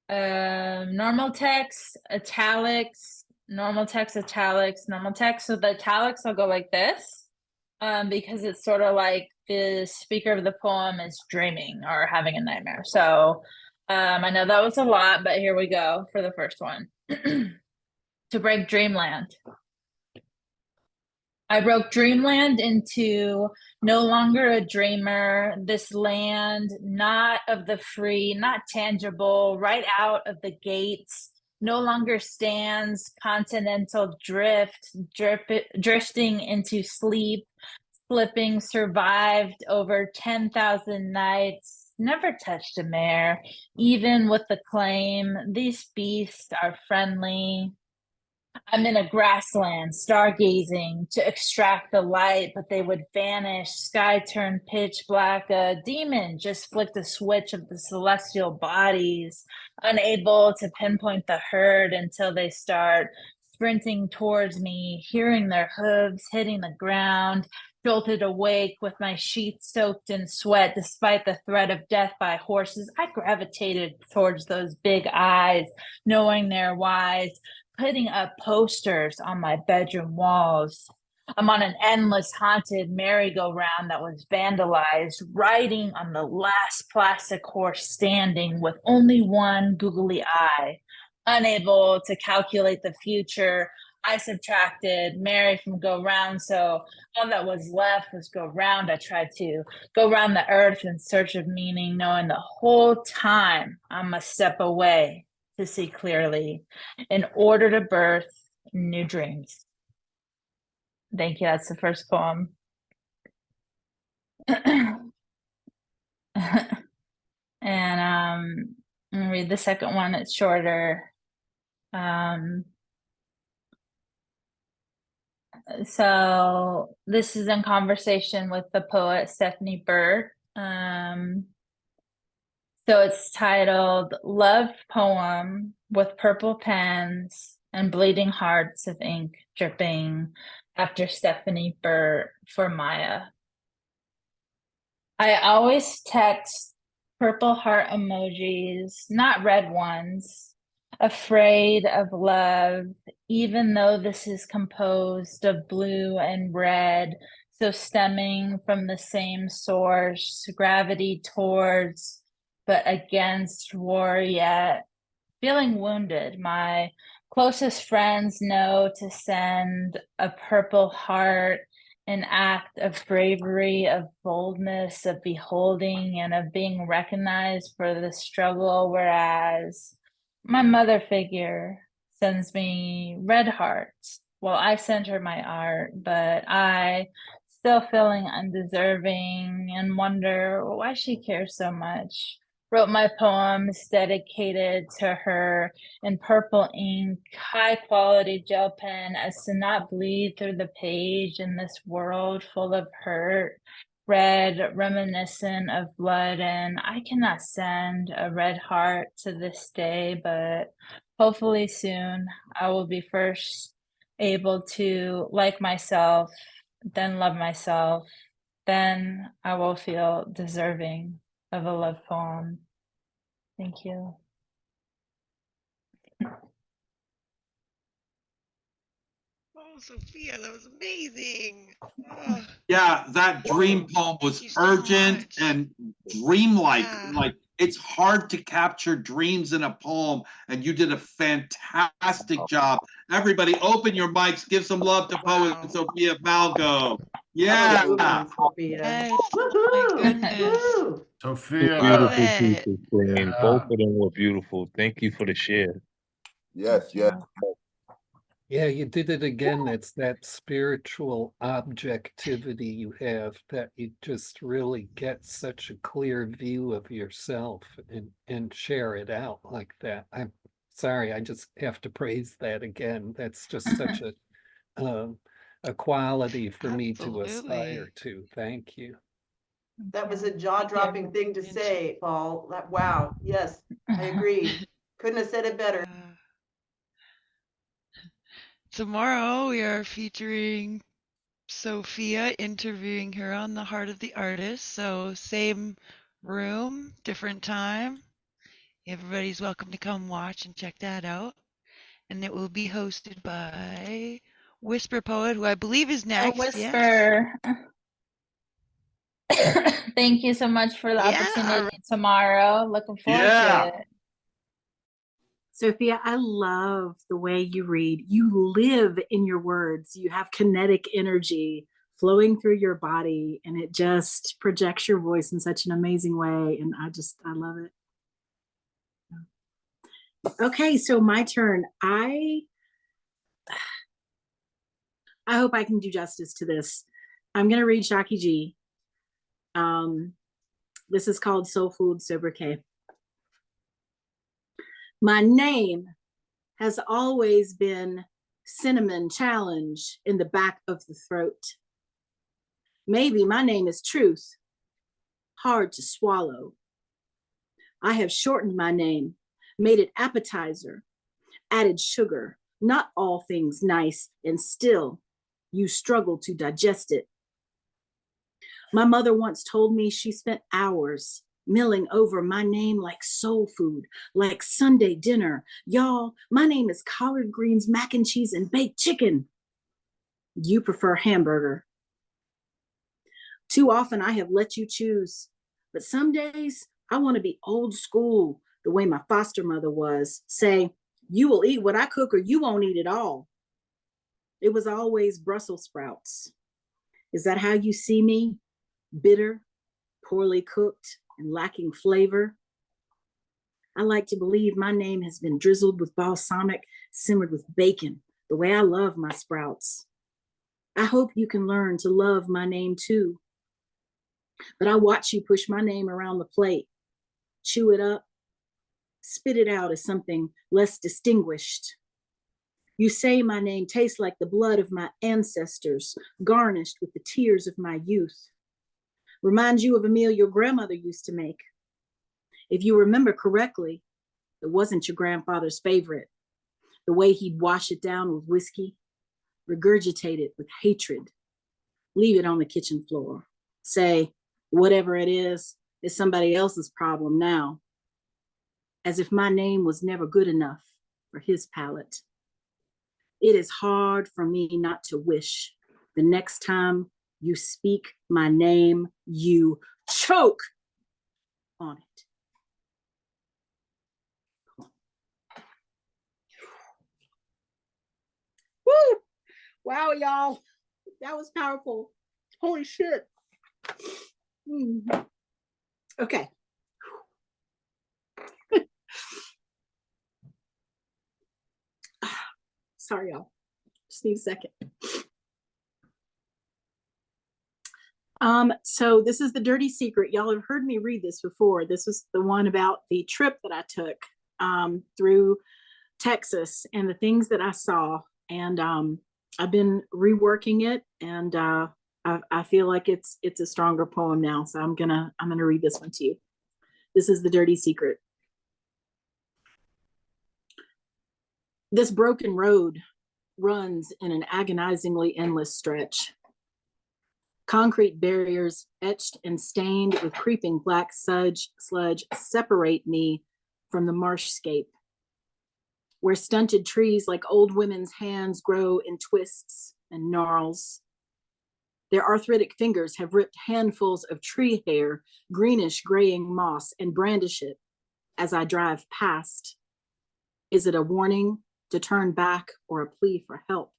normal text, italics, normal text, italics, normal text. So the italics will go like this, because it's sort of like the speaker of the poem is dreaming or having a nightmare. So I know that was a lot, but here we go for the first one. To Break Dreamland. I broke dreamland into no longer a dreamer, this land not of the free, not tangible, right out of the gates, no longer stands, continental drifting into sleep, slipping, survived over 10,000 nights, never touched a mare, even with the claim, these beasts are friendly. I'm in a grassland, stargazing to extract the light, but they would vanish. Sky turned pitch black. A demon just flicked a switch of the celestial bodies, unable to pinpoint the herd until they start sprinting towards me, hearing their hooves hitting the ground. Jolted awake with my sheets soaked in sweat, despite the threat of death by horses. I gravitated towards those big eyes, knowing they're wise, putting up posters on my bedroom walls. I'm on an endless haunted merry-go-round that was vandalized, riding on the last plastic horse standing with only one googly eye. Unable to calculate the future, I subtracted Mary from go round, so all that was left was go round. I tried to go round the earth in search of meaning, knowing the whole time I must step away to see clearly in order to birth new dreams. Thank you. That's the first poem. And I'm gonna read the second one. It's shorter. So this is in conversation with the poet Stephanie Burt. So it's titled Love Poem with Purple Pens and Bleeding Hearts of Ink Dripping after Stephanie Burt for Maya. I always text purple heart emojis, not red ones, afraid of love, even though this is composed of blue and red, so stemming from the same source, gravity towards but against war, yet feeling wounded. My closest friends know to send a purple heart, an act of bravery, of boldness, of beholding, and of being recognized for the struggle, whereas my mother figure sends me red hearts. Well, I send her my art, but I still feeling undeserving and wonder why she cares so much. Wrote my poems dedicated to her in purple ink, high quality gel pen, as to not bleed through the page in this world full of hurt. Red, reminiscent of blood, and I cannot send a red heart to this day, but hopefully soon I will be first able to like myself, then love myself, then I will feel deserving of a love poem. Thank you.
Oh, Sophia, that was amazing. Oh,
Yeah, that dream poem was
Thank you so
urgent
much.
and dreamlike.
Yeah.
Like, it's hard to capture dreams in a poem, and you did a fantastic job. Everybody, open your mics, give some love to poet
Wow.
Sophia Falco.
That was moving,
Yeah.
Sophia.
Yes.
Woohoo!
My goodness.
Woo!
Sophia,
Love
Beautiful
it.
pieces, Queen.
Yeah.
Both of them were beautiful. Thank you for the share.
Yes,
Thank
yes.
you.
Yeah, you did it again. It's that spiritual objectivity you have that you just really get such a clear view of yourself and share it out like that. I'm sorry, I just have to praise that again. That's just such a quality for me to aspire
Absolutely.
to. Thank you.
That was a jaw-dropping thing to say, Paul. That, wow, yes, I agree. Couldn't have said it better.
Tomorrow we are featuring Sophia, interviewing her on the Heart of the Artist. So same room, different time. Everybody's welcome to come watch and check that out. And it will be hosted by Whisper Poet, who I believe is next. Yes.
Whisper. Thank you so much for the
Yeah,
opportunity tomorrow. Looking forward
Yeah.
to it.
Sophia, I love the way you read. You live in your words. You have kinetic energy flowing through your body, and it just projects your voice in such an amazing way. And I love it. Okay, so my turn. I hope I can do justice to this. I'm going to read Shaki G. This is called Soul Food Sobriquet. My name has always been Cinnamon Challenge in the back of the throat. Maybe my name is Truth, hard to swallow. I have shortened my name, made it appetizer, added sugar, not all things nice, and still you struggle to digest it. My mother once told me she spent hours milling over my name like soul food, like Sunday dinner. Y'all, my name is collard greens, mac and cheese, and baked chicken. You prefer hamburger. Too often I have let you choose, but some days I want to be old school, the way my foster mother was. Say, you will eat what I cook or you won't eat at all. It was always Brussels sprouts. Is that how you see me? Bitter, poorly cooked, and lacking flavor? I like to believe my name has been drizzled with balsamic, simmered with bacon, the way I love my sprouts. I hope you can learn to love my name too. But I watch you push my name around the plate, chew it up, spit it out as something less distinguished. You say my name tastes like the blood of my ancestors, garnished with the tears of my youth. Reminds you of a meal your grandmother used to make. If you remember correctly, it wasn't your grandfather's favorite. The way he'd wash it down with whiskey, regurgitate it with hatred, leave it on the kitchen floor. Say, whatever it is somebody else's problem now. As if my name was never good enough for his palate. It is hard for me not to wish the next time you speak my name, you choke on it. Woo! Wow, y'all. That was powerful. Holy shit. Okay. Sorry, y'all. Just need a second. So this is the dirty secret. Y'all have heard me read this before. This was the one about the trip that I took through Texas and the things that I saw. And I've been reworking it, and I feel like it's a stronger poem now. So I'm gonna read this one to you. This is the dirty secret. This broken road runs in an agonizingly endless stretch. Concrete barriers etched and stained with creeping black sludge separate me from the marshscape, where stunted trees like old women's hands grow in twists and gnarls. Their arthritic fingers have ripped handfuls of tree hair, greenish graying moss, and brandish it as I drive past. Is it a warning to turn back or a plea for help?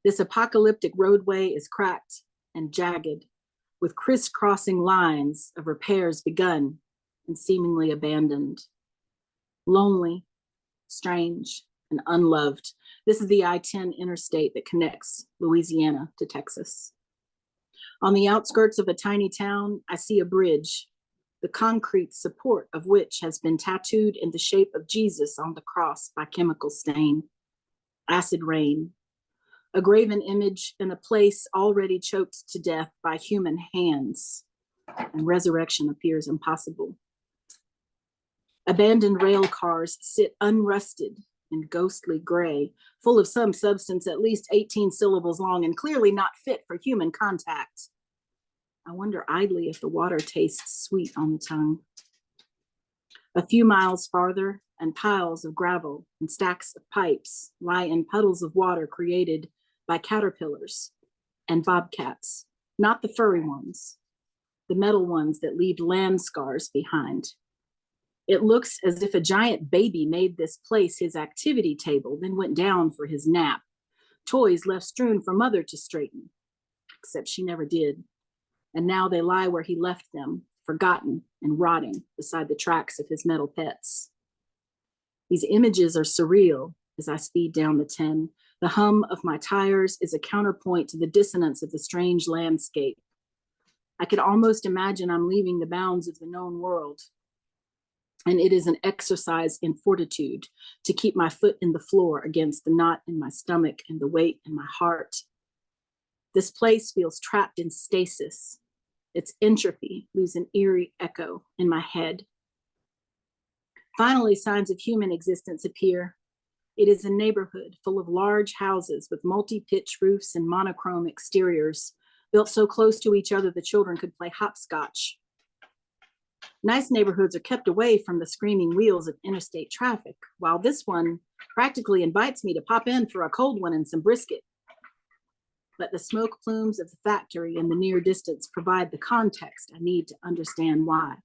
This apocalyptic roadway is cracked and jagged, with crisscrossing lines of repairs begun and seemingly abandoned. Lonely, strange, and unloved. This is the I-10 interstate that connects Louisiana to Texas. On the outskirts of a tiny town, I see a bridge, the concrete support of which has been tattooed in the shape of Jesus on the cross by chemical stain, acid rain, a graven image in a place already choked to death by human hands, and resurrection appears impossible. Abandoned rail cars sit unrusted and ghostly gray, full of some substance at least 18 syllables long and clearly not fit for human contact. I wonder idly if the water tastes sweet on the tongue. A few miles farther, and piles of gravel and stacks of pipes lie in puddles of water created by caterpillars and bobcats, not the furry ones, the metal ones that leave land scars behind. It looks as if a giant baby made this place his activity table, then went down for his nap. Toys left strewn for mother to straighten, except she never did. And now they lie where he left them, forgotten and rotting beside the tracks of his metal pets. These images are surreal as I speed down the 10. The hum of my tires is a counterpoint to the dissonance of the strange landscape. I can almost imagine I'm leaving the bounds of the known world. And it is an exercise in fortitude to keep my foot in the floor against the knot in my stomach and the weight in my heart. This place feels trapped in stasis. Its entropy leaves an eerie echo in my head. Finally, signs of human existence appear. It is a neighborhood full of large houses with multi-pitch roofs and monochrome exteriors, built so close to each other the children could play hopscotch. Nice neighborhoods are kept away from the screaming wheels of interstate traffic, while this one practically invites me to pop in for a cold one and some brisket. But the smoke plumes of the factory in the near distance provide the context I need to understand why.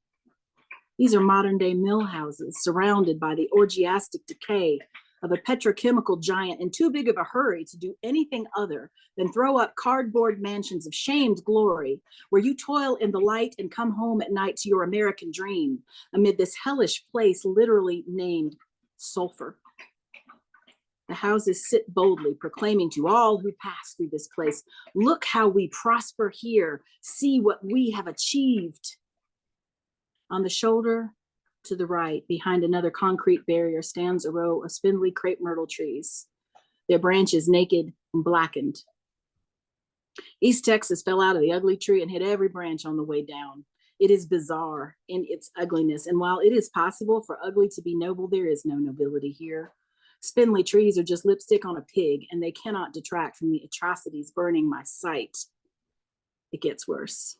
These are modern-day mill houses surrounded by the orgiastic decay of a petrochemical giant in too big of a hurry to do anything other than throw up cardboard mansions of shamed glory where you toil in the light and come home at night to your American dream amid this hellish place literally named sulfur. The houses sit boldly, proclaiming to all who pass through this place, look how we prosper here, see what we have achieved. On the shoulder to the right, behind another concrete barrier, stands a row of spindly crepe myrtle trees, their branches naked and blackened. East Texas fell out of the ugly tree and hit every branch on the way down. It is bizarre in its ugliness, and while it is possible for ugly to be noble, there is no nobility here. Spindly trees are just lipstick on a pig, and they cannot detract from the atrocities burning my sight. It gets worse.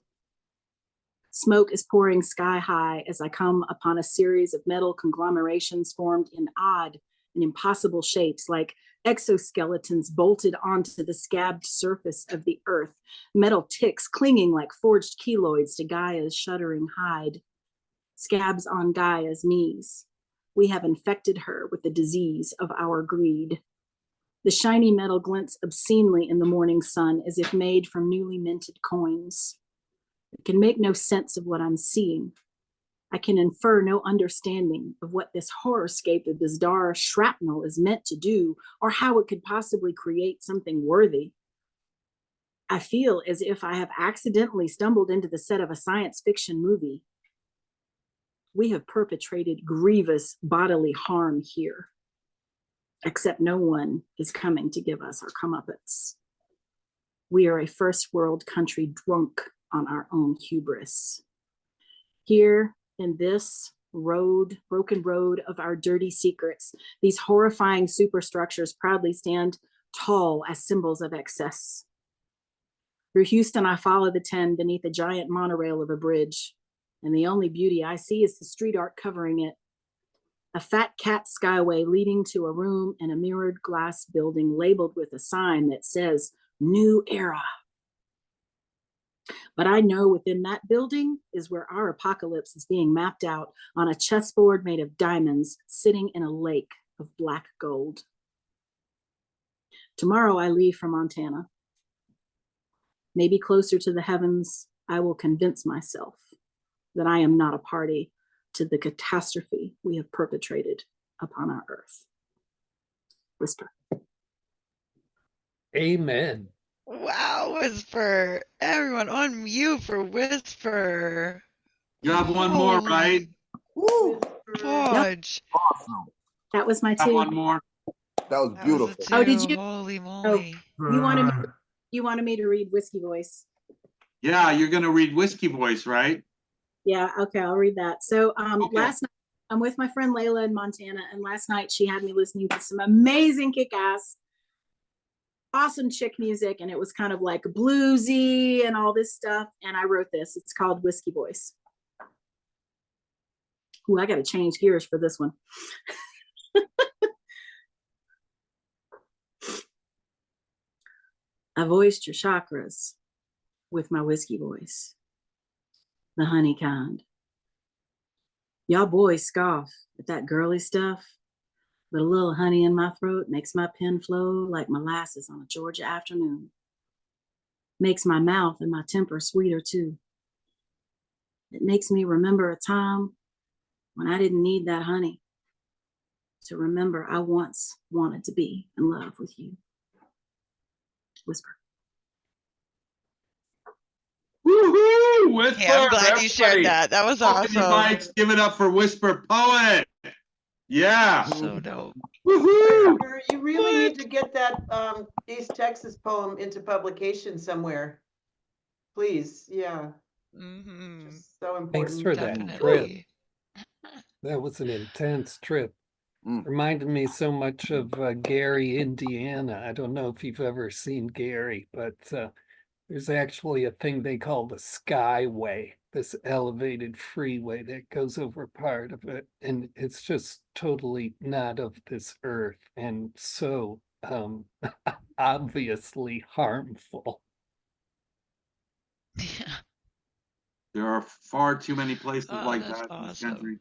Smoke is pouring sky high as I come upon a series of metal conglomerations formed in odd and impossible shapes, like exoskeletons bolted onto the scabbed surface of the earth, metal ticks clinging like forged keloids to Gaia's shuddering hide, scabs on Gaia's knees. We have infected her with the disease of our greed. The shiny metal glints obscenely in the morning sun as if made from newly minted coins. I can make no sense of what I'm seeing. I can infer no understanding of what this horrorscape of bizarre shrapnel is meant to do or how it could possibly create something worthy. I feel as if I have accidentally stumbled into the set of a science fiction movie. We have perpetrated grievous bodily harm here, except no one is coming to give us our comeuppance. We are a first world country drunk on our own hubris. Here in this broken road of our dirty secrets, these horrifying superstructures proudly stand tall as symbols of excess. Through Houston, I follow the 10 beneath a giant monorail of a bridge, and the only beauty I see is the street art covering it. A fat cat skyway leading to a room in a mirrored glass building labeled with a sign that says, New Era. But I know within that building is where our apocalypse is being mapped out on a chessboard made of diamonds sitting in a lake of black gold. Tomorrow I leave for Montana. Maybe closer to the heavens, I will convince myself that I am not a party to the catastrophe we have perpetrated upon our earth. Whisper.
Amen.
Wow, Whisper. Everyone on mute for Whisper.
You have one more, right?
Woo!
Fudge.
Awesome.
That was my
Have
two.
one more.
That was
That was
beautiful.
a two.
Oh, did you?
Holy moly.
You wanted me to read Whiskey Voice.
Yeah, you're gonna read Whiskey Voice, right?
Yeah, okay, I'll read that. So
Okay.
last night, I'm with my friend Layla in Montana, and last night she had me listening to some amazing kick-ass, awesome chick music, and it was kind of like bluesy and all this stuff, and I wrote this. It's called Whiskey Voice. Ooh, I gotta change gears for this one. I voiced your chakras with my whiskey voice, the honey kind. Y'all boys scoff at that girly stuff, but a little honey in my throat makes my pen flow like molasses on a Georgia afternoon. Makes my mouth and my temper sweeter too. It makes me remember a time when I didn't need that honey to remember I once wanted to be in love with you. Whisper.
Woohoo! Whisper,
Hey, I'm glad you shared
everybody.
that. That was
Open your
awesome.
mics, give it up for Whisper Poet. Yeah.
So dope.
Woohoo!
You really need to get that East Texas poem into publication somewhere. Please, yeah.
Mm-hmm.
Just so important.
Thanks for that trip.
Definitely.
That was an intense trip.
Mm.
Reminded me so much of Gary, Indiana. I don't know if you've ever seen Gary, but there's actually a thing they call the Skyway, this elevated freeway that goes over part of it. And it's just totally not of this earth and so obviously harmful.
Yeah.
There are far too many places
Oh,
like
that's
that in this
awesome.
country.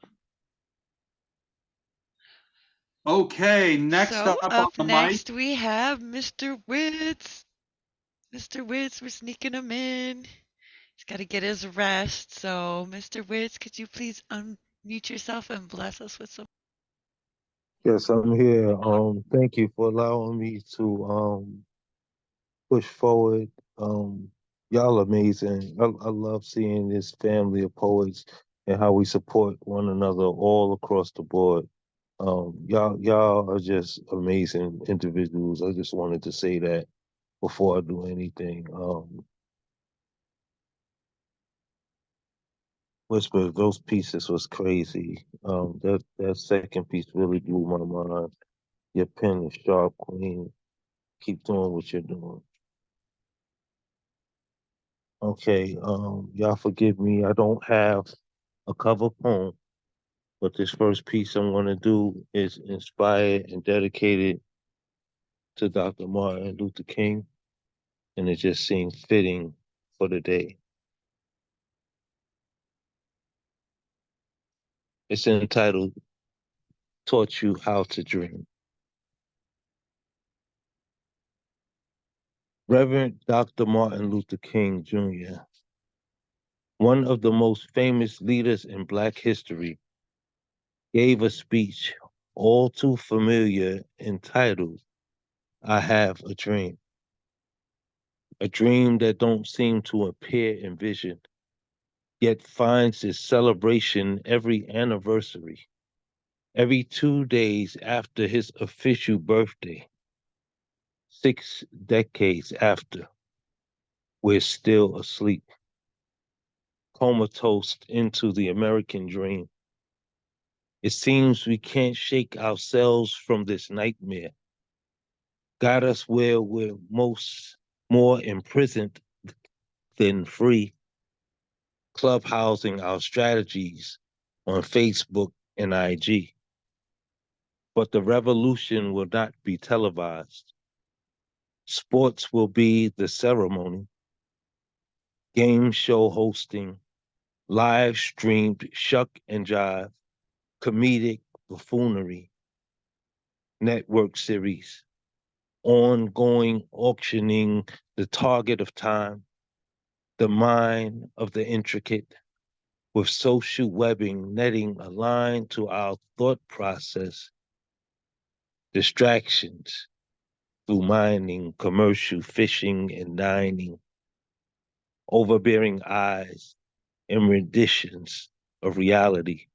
Okay, next
So
up on
up
the mic.
next we have Mr. Witz. Mr. Witz, we're sneaking him in. He's got to get his rest. So, Mr. Witz, could you please unmute yourself and bless us with some?
Yes, I'm here. Thank you for allowing me to push forward. Y'all amazing. I love seeing this family of poets and how we support one another all across the board. Y'all are just amazing individuals. I just wanted to say that before I do anything. Whisper, those pieces was crazy. That second piece really blew my mind. Your pen is sharp, Queen. Keep doing what you're doing. Okay, y'all forgive me. I don't have a cover poem, but this first piece I'm gonna do is inspired and dedicated to Dr. Martin Luther King, and it just seemed fitting for the day. It's entitled Taught You How to Dream. Reverend Dr. Martin Luther King Jr., one of the most famous leaders in Black history, gave a speech all too familiar entitled, I Have a Dream. A dream that don't seem to appear in vision, yet finds its celebration every anniversary, every 2 days after his official birthday, 6 decades after, we're still asleep, comatose into the American dream. It seems we can't shake ourselves from this nightmare. Got us where we're more imprisoned than free, clubhousing our strategies on Facebook and IG. But the revolution will not be televised. Sports will be the ceremony, game show hosting, live streamed shuck and jive, comedic buffoonery, network series, ongoing auctioning, the target of time, the mind of the intricate, with social webbing netting aligned to our thought process, distractions through mining, commercial fishing and dining, overbearing eyes and renditions of reality,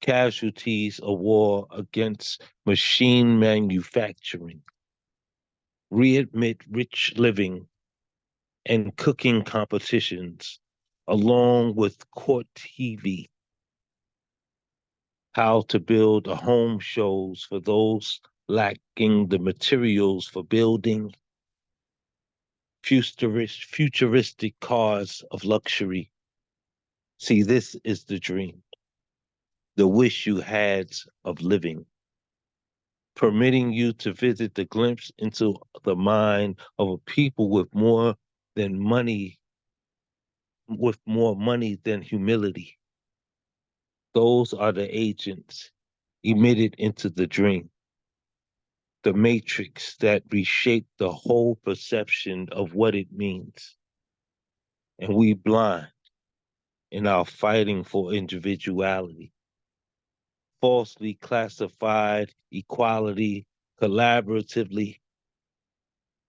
casualties of war against machine manufacturing, readmit rich living and cooking competitions, along with court TV, how to build a home shows for those lacking the materials for building, futuristic cars of luxury. See, this is the dream, the wish you had of living, permitting you to visit the glimpse into the mind of a people with more money than humility, Those are the agents emitted into the dream, the matrix that reshape the whole perception of what it means. And we blind in our fighting for individuality, falsely classified equality collaboratively.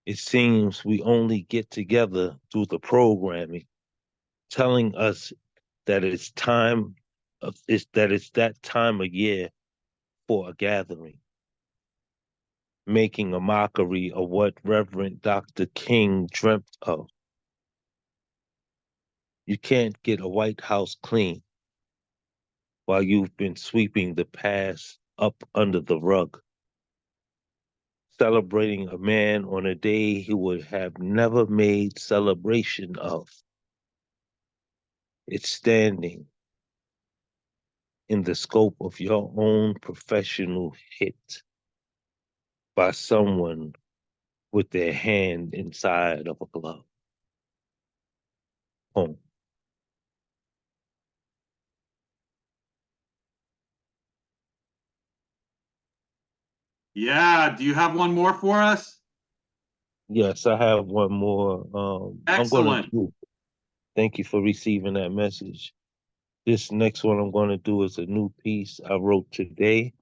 It seems we only get together through the programming, telling us that it's that time of year for a gathering, making a mockery of what Reverend Dr. King dreamt of. You can't get a White House clean while you've been sweeping the past up under the rug, celebrating a man on a day he would have never made celebration of. It's standing in the scope of your own professional hit by someone with their hand inside of a glove. Home.
Yeah, do you have one more for us?
Yes, I have one more.
Excellent.
Thank you for receiving that message. This next one I'm going to do is a new piece I wrote today.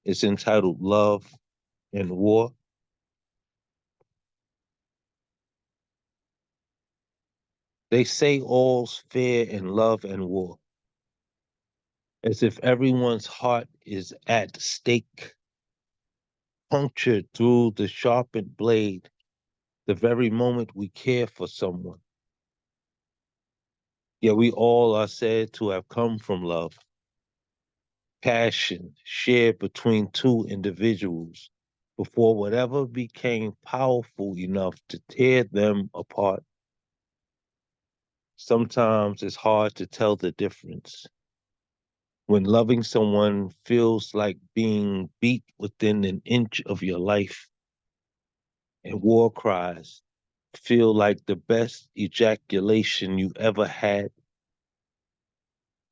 It's entitled Love and War. They say all's fair in love and war, as if everyone's heart is at stake, punctured through the sharpened blade, the very moment we care for someone. Yet we all are said to have come from love, passion shared between two individuals before whatever became powerful enough to tear them apart. Sometimes it's hard to tell the difference when loving someone feels like being beat within an inch of your life, and war cries feel like the best ejaculation you ever had.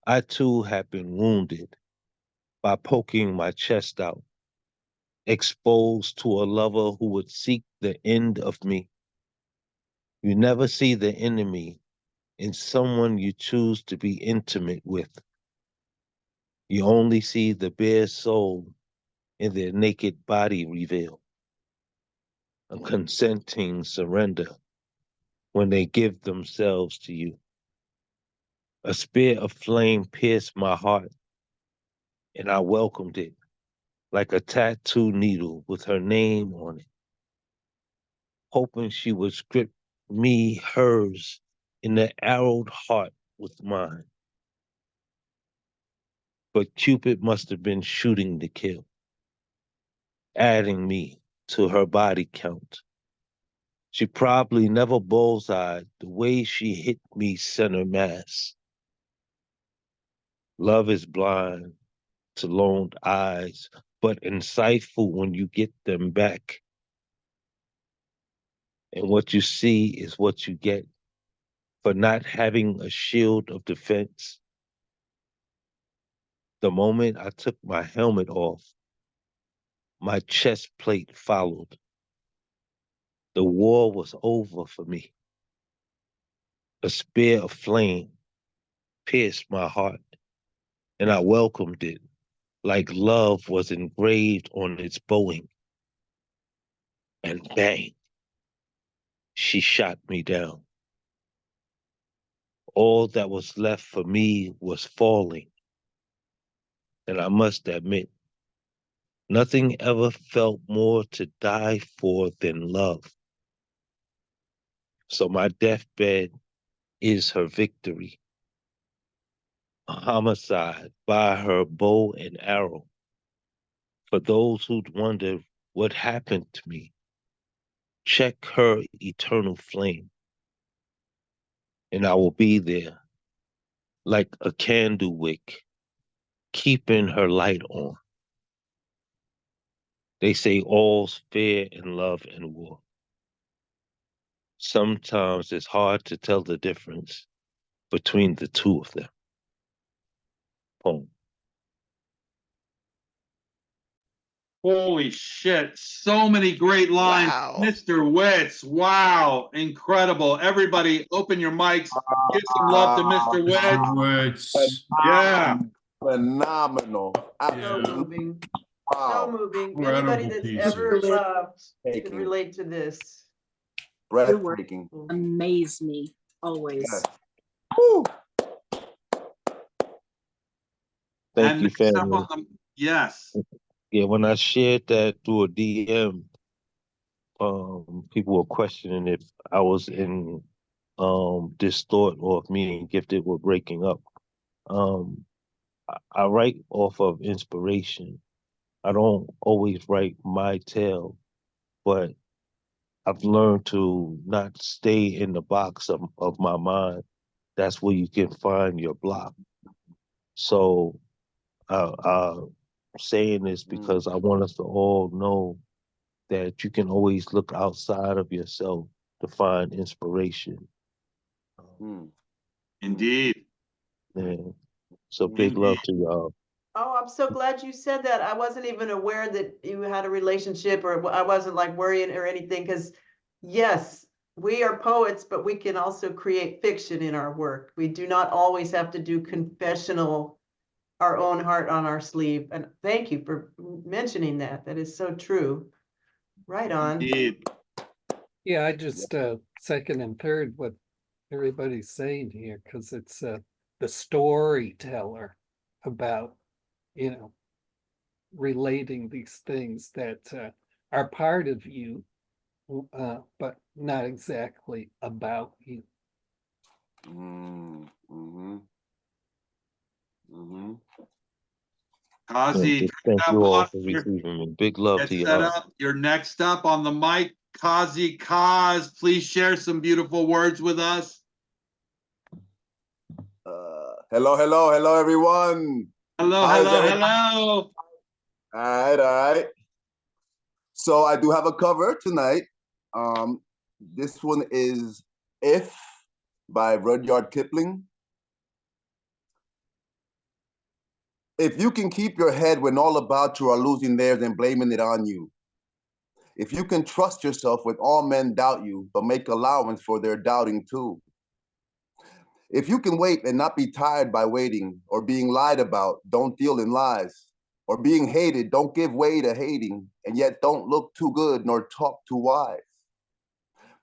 I too have been wounded by poking my chest out, exposed to a lover who would seek the end of me. You never see the enemy in someone you choose to be intimate with. You only see the bare soul in their naked body reveal, a consenting surrender when they give themselves to you. A spear of flame pierced my heart, and I welcomed it like a tattoo needle with her name on it, hoping she would script me hers in the arrowed heart with mine. But Cupid must have been shooting to kill, adding me to her body count. She probably never bullseyed the way she hit me center mass. Love is blind to loned eyes, but insightful when you get them back. And what you see is what you get for not having a shield of defense. The moment I took my helmet off, my chest plate followed. The war was over for me. A spear of flame pierced my heart, and I welcomed it like love was engraved on its bowing. And bang, she shot me down. All that was left for me was falling. And I must admit, nothing ever felt more to die for than love. So my deathbed is her victory. A homicide by her bow and arrow. For those who'd wonder what happened to me, check her eternal flame. And I will be there like a candle wick, keeping her light on. They say all's fair in love and war. Sometimes it's hard to tell the difference between the two of them. poem.
Holy shit, so many great lines.
Wow.
Mr. Witz, wow, incredible. Everybody open your mics, give some love to Mr. Witz.
Woods.
Yeah.
Phenomenal.
So
Absolutely.
moving, so
Wow.
moving.
Incredible
Anybody that's
pieces.
ever loved can
Taking.
relate to this.
Your work
Breathtaking.
amaze me always.
Yes. Woo.
Thank
And
you,
next up
family.
on the, yes.
Yeah, when I shared that through a DM, people were questioning if I was in this thought or if me and Gifted were breaking up. I write off of inspiration. I don't always write my tale, but I've learned to not stay in the box of my mind. That's where you can find your block. So I'm saying this because I want us to all know that you can always look outside of yourself to find inspiration.
Indeed.
Yeah. So big love to y'all.
Oh, I'm so glad you said that. I wasn't even aware that you had a relationship, or I wasn't like worrying or anything, because yes, we are poets, but we can also create fiction in our work. We do not always have to do confessional, our own heart on our sleeve. And thank you for mentioning that. That is so true. Right on.
Indeed.
Yeah, I just second and third what everybody's saying here, because it's the storyteller about, you know, relating these things that are part of you, but not exactly about you.
Cozzy,
Thank you all for
your,
receiving me. Big love
get
to
set
y'all.
up. You're next up on the mic. Cozzy Coz, please share some beautiful words with us.
Hello, hello, hello, everyone.
Hello,
How's
hello,
everybody?
hello.
All right. So I do have a cover tonight. This one is If by Rudyard Kipling. If you can keep your head when all about you are losing theirs and blaming it on you. If you can trust yourself when all men doubt you, but make allowance for their doubting too. If you can wait and not be tired by waiting, or being lied about, don't deal in lies, or being hated, don't give way to hating, and yet don't look too good nor talk too wise.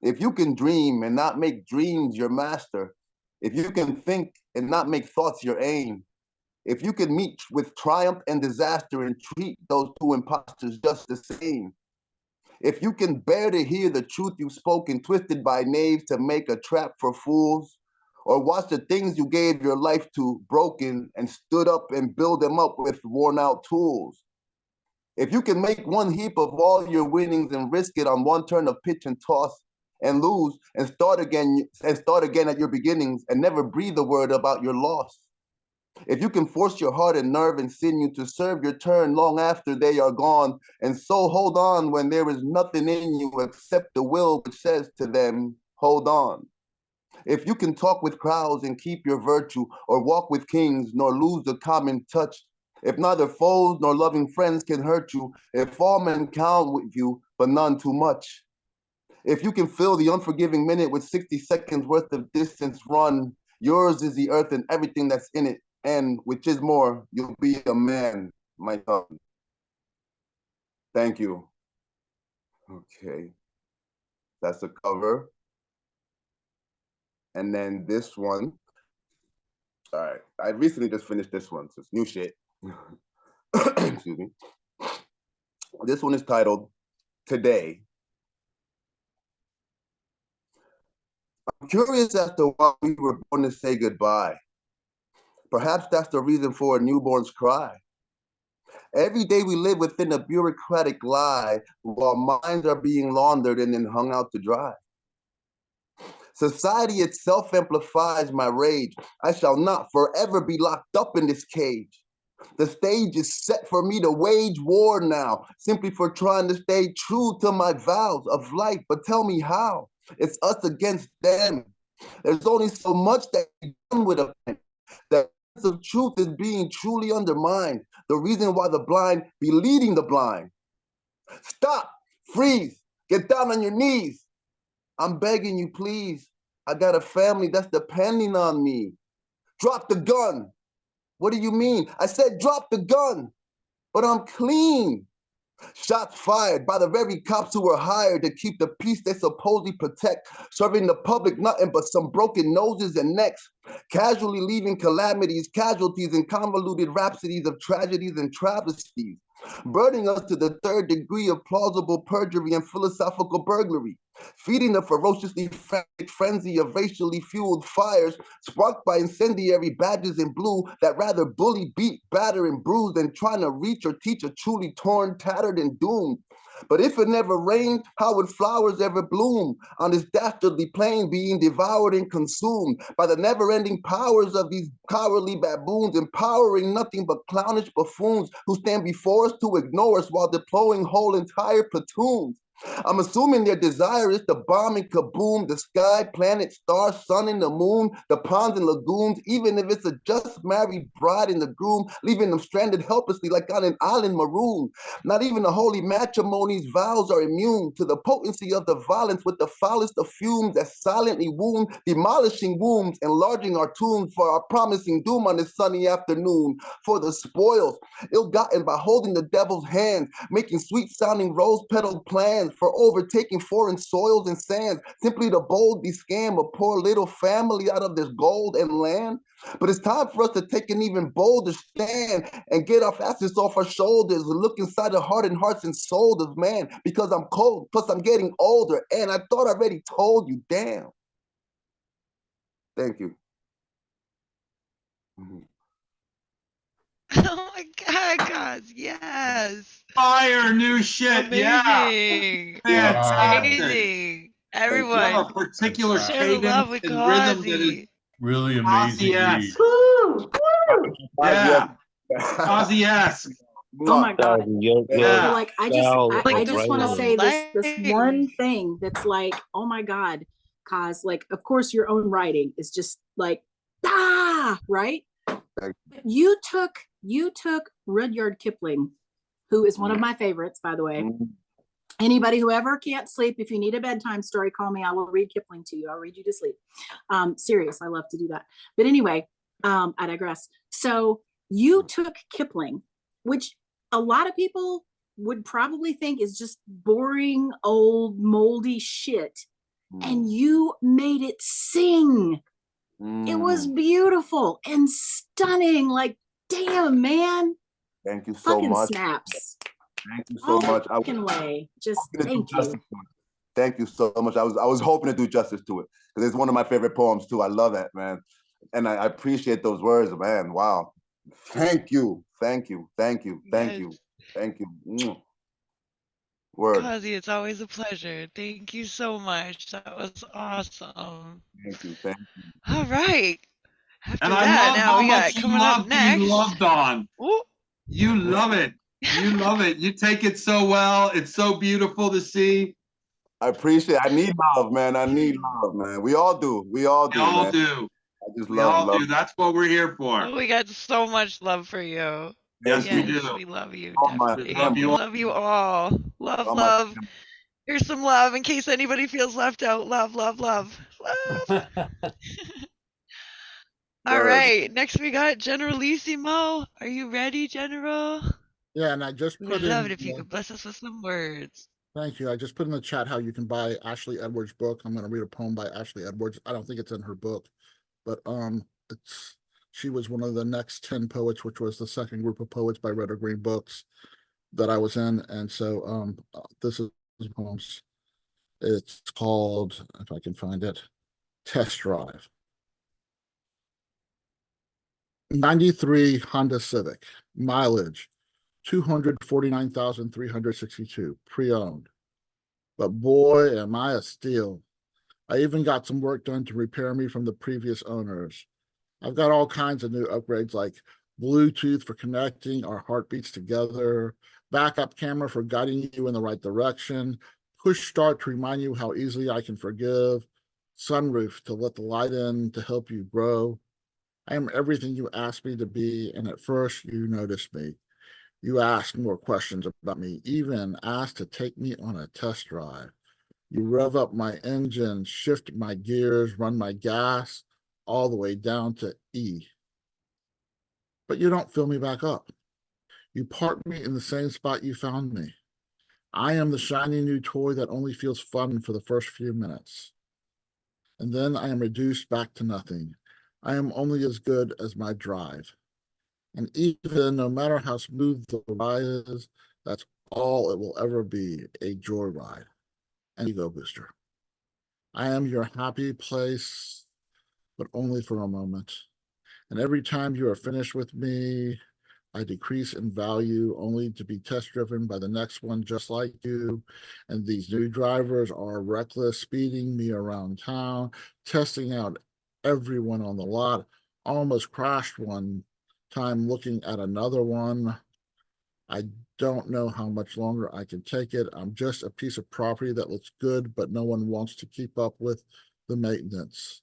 If you can dream and not make dreams your master, if you can think and not make thoughts your aim, if you can meet with triumph and disaster and treat those two imposters just the same, if you can bear to hear the truth you've spoken, twisted by knaves to make a trap for fools, or watch the things you gave your life to broken and stood up and build them up with worn out tools. If you can make one heap of all your winnings and risk it on one turn of pitch and toss and lose and start again at your beginnings and never breathe a word about your loss. If you can force your heart and nerve and sinew to serve your turn long after they are gone, and so hold on when there is nothing in you except the will which says to them, hold on. If you can talk with crowds and keep your virtue, or walk with kings nor lose the common touch, if neither foes nor loving friends can hurt you, if all men count with you, but none too much. If you can fill the unforgiving minute with 60 seconds worth of distance run, yours is the earth and everything that's in it, and which is more, you'll be a man, my son. Thank you. Okay, that's the cover. And then this one. All right, I recently just finished this one, so it's new shit. Excuse me. This one is titled Today. I'm curious as to why we were born to say goodbye. Perhaps that's the reason for a newborn's cry. Every day we live within a bureaucratic lie while minds are being laundered and then hung out to dry. Society itself amplifies my rage. I shall not forever be locked up in this cage. The stage is set for me to wage war now, simply for trying to stay true to my vows of life. But tell me how? It's us against them. There's only so much that can be done with a pen. That of truth is being truly undermined. The reason why the blind be leading the blind. Stop, freeze, get down on your knees. I'm begging you, please. I got a family that's depending on me. Drop the gun. What do you mean? I said drop the gun, but I'm clean. Shots fired by the very cops who were hired to keep the peace they supposedly protect, serving the public nothing but some broken noses and necks, casually leaving calamities, casualties, and convoluted rhapsodies of tragedies and travesties, burning us to the third degree of plausible perjury and philosophical burglary, feeding the ferociously frantic frenzy of racially fueled fires sparked by incendiary badges in blue that rather bully, beat, batter, and bruise than trying to reach or teach a truly torn, tattered, and doomed. But if it never rained, how would flowers ever bloom on this dastardly plain being devoured and consumed by the never-ending powers of these cowardly baboons, empowering nothing but clownish buffoons who stand before us to ignore us while deploying whole entire platoons? I'm assuming their desire is to bomb and kaboom the sky, planet, stars, sun, and the moon, the ponds and lagoons, even if it's a just married bride and the groom, leaving them stranded helplessly like on an island maroon. Not even the holy matrimony's vows are immune to the potency of the violence with the foulest of fumes that silently wound, demolishing wombs, enlarging our tombs for our promising doom on this sunny afternoon. For the spoils, ill-gotten by holding the devil's hand, making sweet-sounding rose-petaled plans for overtaking foreign soils and sands, simply to boldly scam a poor little family out of this gold and land. But it's time for us to take an even bolder stand and get our fastest off our shoulders and look inside the heart and hearts and souls of man, because I'm cold, plus I'm getting older, and I thought I already told you, damn. Thank you.
Oh my God, Cozzy, yes.
Fire, new shit, yeah.
Amazing.
Fantastic.
Amazing.
You have
Everyone,
a particular
share the love
cadence
with
and rhythm that is
Cozzy.
Really amazing.
Cozzy-esque.
Woo, woo.
Yeah, Cozzy-esque.
Oh my God.
Your
Yeah.
So like I just
Like
I
the
just want to
full
say this
life.
one thing that's like, oh my God, Cause like of course your own writing is just like right? You took Rudyard Kipling, who is one of my favorites, by the way. Anybody who ever can't sleep, if you need a bedtime story, call me. I will read Kipling to you. I'll read you to sleep. Serious, I love to do that. But anyway, I digress. So you took Kipling, which a lot of people would probably think is just boring, old, moldy shit. And you made it sing. It was beautiful and stunning. Like, damn, man.
Thank you so
Fucking
much.
snaps.
Thank you so much.
Fucking way. Just thank you.
Thank you so much. I was hoping to do justice to it because it's one of my favorite poems too. I love that, man. And I appreciate those words, man. Wow. Thank you. Thank you. Thank you. Thank you. Thank you. Word.
Cozzy, it's always a pleasure. Thank you so much. That was awesome.
Thank you. Thank you.
All right. After
And
that,
I love
now
how
we got
much you
coming up
love
next.
being loved on.
Ooh.
You love it. You love it. You take it so well. It's so beautiful to see.
I appreciate it. I need love, man. I need love, man. We all do. We all do,
We all
man.
do.
I just
We
love
all
love.
do. That's what we're here for.
Oh, we got so much love for you.
Yes, we
Yes,
do.
we love you.
Oh, my
Definitely.
Love
We
you all.
love you all. Love,
Oh, my
love.
family.
Here's some love in case anybody feels left out. Love, love, love. Love. All
Word.
right. Next we got Generalissimo. Are you ready, General?
Yeah, and I just
We
put
would love
in.
it if you could bless us with some words.
Thank you. I just put in the chat how you can buy Ashley Edwards' book. I'm going to read a poem by Ashley Edwards. I don't think it's in her book, but she was one of the next 10 poets, which was the second group of poets by Red or Green Books that I was in, and so this is poems. It's called, if I can find it, Test Drive. 93 Honda Civic, mileage 249,362, pre-owned. But boy, am I a steal. I even got some work done to repair me from the previous owners. I've got all kinds of new upgrades like Bluetooth for connecting our heartbeats together, backup camera for guiding you in the right direction, push start to remind you how easily I can forgive, sunroof to let the light in to help you grow. I am everything you asked me to be, and at first you noticed me. You asked more questions about me, even asked to take me on a test drive. You rev up my engine, shift my gears, run my gas, all the way down to E. But you don't fill me back up. You park me in the same spot you found me. I am the shiny new toy that only feels fun for the first few minutes. And then I am reduced back to nothing. I am only as good as my drive. And even no matter how smooth the ride is, that's all it will ever be, a joyride, an ego booster. I am your happy place, but only for a moment. And every time you are finished with me, I decrease in value only to be test driven by the next one just like you. And these new drivers are reckless, speeding me around town, testing out everyone on the lot. Almost crashed one time looking at another one. I don't know how much longer I can take it. I'm just a piece of property that looks good, but no one wants to keep up with the maintenance.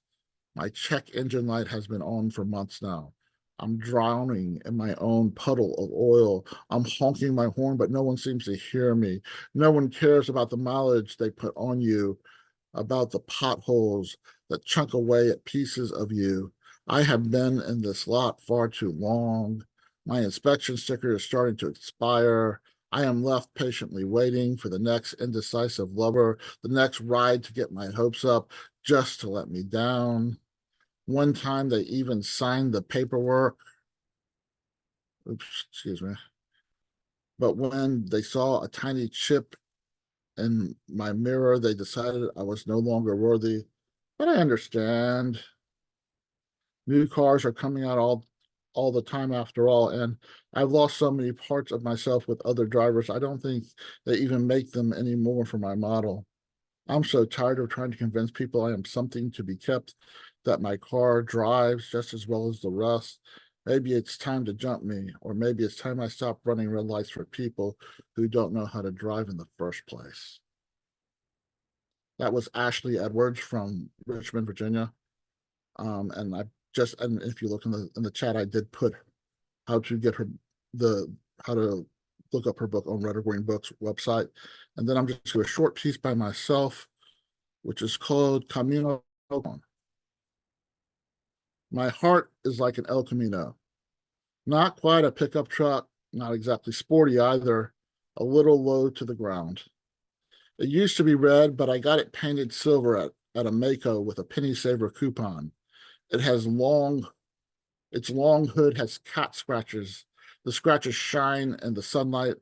My check engine light has been on for months now. I'm drowning in my own puddle of oil. I'm honking my horn, but no one seems to hear me. No one cares about the mileage they put on you, about the potholes that chunk away at pieces of you. I have been in this lot far too long. My inspection sticker is starting to expire. I am left patiently waiting for the next indecisive lover, the next ride to get my hopes up, just to let me down. One time they even signed the paperwork. Oops, excuse me. But when they saw a tiny chip in my mirror, they decided I was no longer worthy. But I understand. New cars are coming out all the time after all, and I've lost so many parts of myself with other drivers. I don't think they even make them anymore for my model. I'm so tired of trying to convince people I am something to be kept, that my car drives just as well as the rest. Maybe it's time to jump me, or maybe it's time I stop running red lights for people who don't know how to drive in the first place. That was Ashley Edwards from Richmond, Virginia. And if you look in the chat, I did put how to get how to look up her book on Red or Green Books website. And then I'm just going to do a short piece by myself, which is called Camino. My heart is like an El Camino. Not quite a pickup truck, not exactly sporty either, a little low to the ground. It used to be red, but I got it painted silver at a Mako with a penny saver coupon. Its long hood has cat scratches. The scratches shine in the sunlight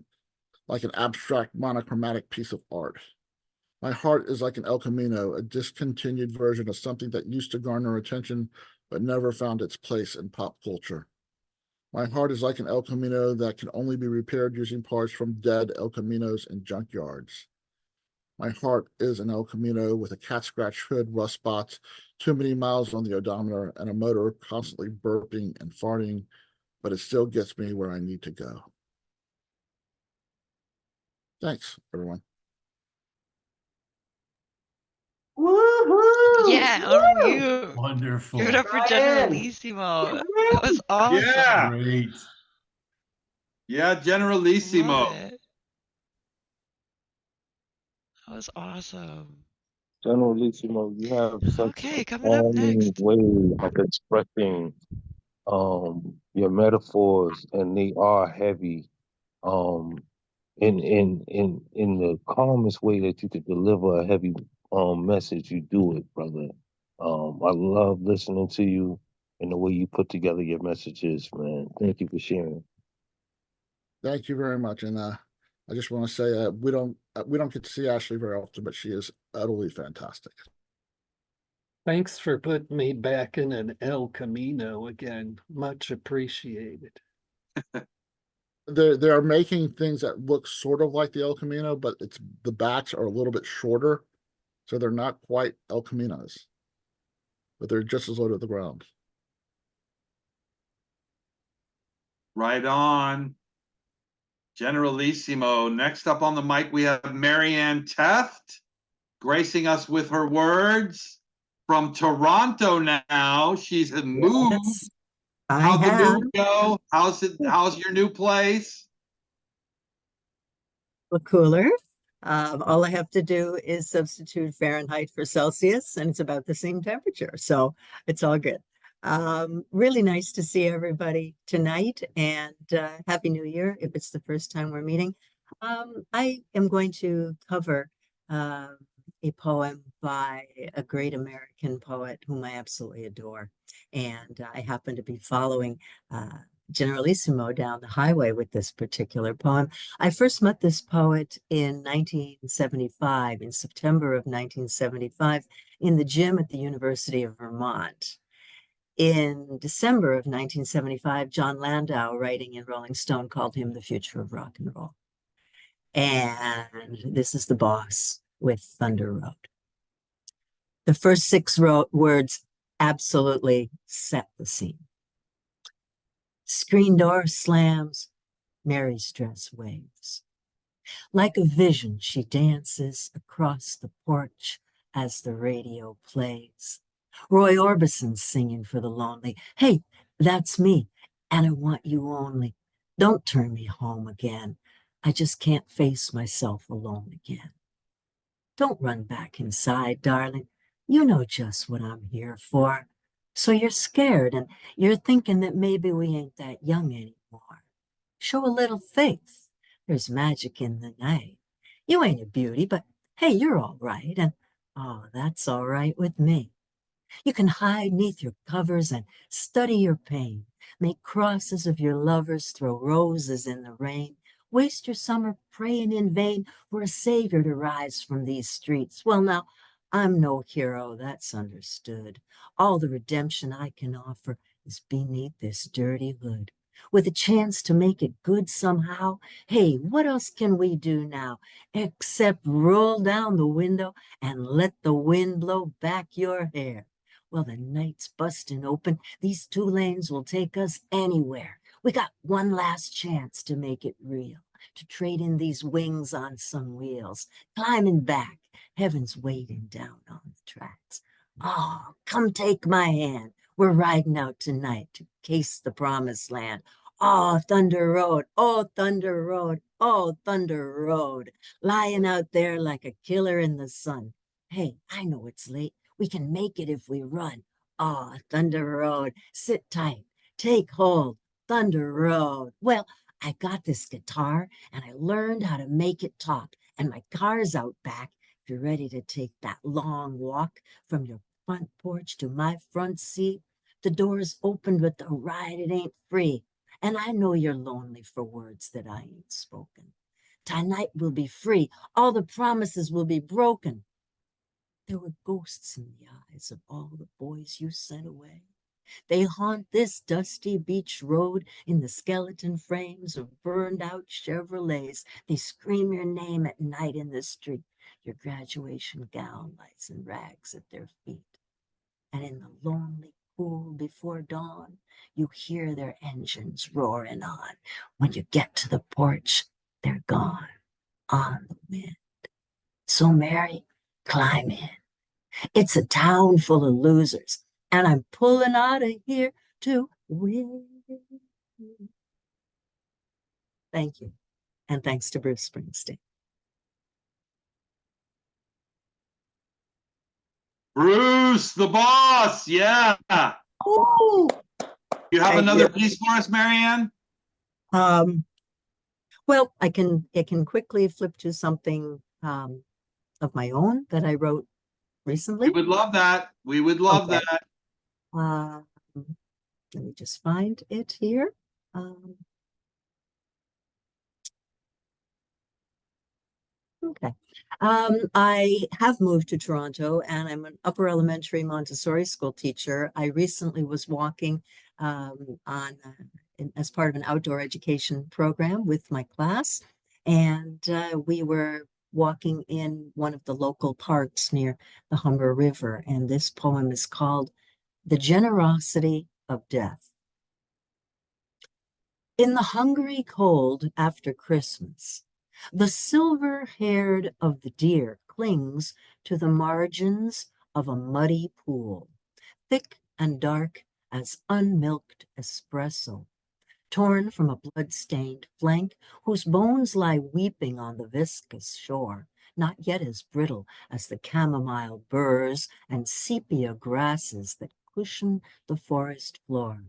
like an abstract monochromatic piece of art. My heart is like an El Camino, a discontinued version of something that used to garner attention but never found its place in pop culture. My heart is like an El Camino that can only be repaired using parts from dead El Caminos in junkyards. My heart is an El Camino with a cat scratch hood, rust spots, too many miles on the odometer, and a motor constantly burping and farting, but it still gets me where I need to go. Thanks, everyone.
Woohoo!
Yeah, on you.
Wonderful.
Give it up for
Ryan.
Generalissimo. That was awesome.
Yeah.
Great.
Yeah,
Love
Generalissimo.
it. That was awesome.
Generalissimo, you have such
Okay,
a
coming up
calming
next.
way of expressing your metaphors, and they are heavy. Um, in the calmest way that you could deliver a heavy message, you do it, brother. I love listening to you and the way you put together your messages, man. Thank you for sharing.
Thank you very much. And I just want to say we don't get to see Ashley very often, but she is utterly fantastic.
Thanks for putting me back in an El Camino again. Much appreciated.
They're making things that look sort of like the El Camino, but the backs are a little bit shorter, so they're not quite El Caminos, but they're just as low to the ground.
Right on. Generalissimo. Next up on the mic, we have Marianne Tefft, gracing us with her words from Toronto now. She's moved
I
How'd the
have
move go? How's your new place?
a cooler. All I have to do is substitute Fahrenheit for Celsius, and it's about the same temperature. So it's all good. Really nice to see everybody tonight, and Happy New Year if it's the first time we're meeting. I am going to cover a poem by a great American poet whom I absolutely adore. And I happen to be following Generalissimo down the highway with this particular poem. I first met this poet in 1975, in September of 1975, in the gym at the University of Vermont. In December of 1975, John Landau, writing in Rolling Stone, called him the future of rock and roll. And this is the boss with Thunder Road. The first six words absolutely set the scene. Screen door slams, Mary's dress waves. Like a vision, she dances across the porch as the radio plays. Roy Orbison's singing for the lonely. Hey, that's me, and I want you only. Don't turn me home again. I just can't face myself alone again. Don't run back inside, darling. You know just what I'm here for. So you're scared and you're thinking that maybe we ain't that young anymore. Show a little faith. There's magic in the night. You ain't a beauty, but hey, you're all right. And oh, that's all right with me. You can hide neath your covers and study your pain. Make crosses of your lovers, throw roses in the rain. Waste your summer praying in vain for a savior to rise from these streets. Well, now, I'm no hero, that's understood. All the redemption I can offer is beneath this dirty hood. With a chance to make it good somehow, hey, what else can we do now except roll down the window and let the wind blow back your hair? Well, the night's busting open. These two lanes will take us anywhere. We got one last chance to make it real, to trade in these wings on some wheels, climbing back. Heaven's waiting down on the tracks. Oh, come take my hand. We're riding out tonight to case the promised land. Oh, Thunder Road, oh, Thunder Road, oh, Thunder Road. Lying out there like a killer in the sun. Hey, I know it's late. We can make it if we run. Oh, Thunder Road, sit tight, take hold, Thunder Road. Well, I got this guitar and I learned how to make it talk. And my car's out back if you're ready to take that long walk from your front porch to my front seat. The door's open, but the ride, it ain't free. And I know you're lonely for words that I ain't spoken. Tonight will be free. All the promises will be broken. There were ghosts in the eyes of all the boys you sent away. They haunt this dusty beach road in the skeleton frames of burned out Chevrolets. They scream your name at night in the street. Your graduation gown lies in rags at their feet. And in the lonely cool before dawn, you hear their engines roaring on. When you get to the porch, they're gone on the wind. So Mary, climb in. It's a town full of losers, and I'm pulling out of here to win. Thank you. And thanks to Bruce Springsteen.
Bruce, the boss. Yeah.
Ooh.
You have another piece for us, Marianne?
Well, I can quickly flip to something of my own that I wrote recently.
We would love that. We would love
Okay.
that.
Let me just find it here. Okay. I have moved to Toronto and I'm an upper elementary Montessori school teacher. I recently was walking as part of an outdoor education program with my class, and we were walking in one of the local parks near the Humber River, and this poem is called The Generosity of Death. In the hungry cold after Christmas, the silver-haired of the deer clings to the margins of a muddy pool. Thick and dark, as unmilked espresso, torn from a blood-stained flank whose bones lie weeping on the viscous shore, not yet as brittle as the chamomile burrs and sepia grasses that cushion the forest floor.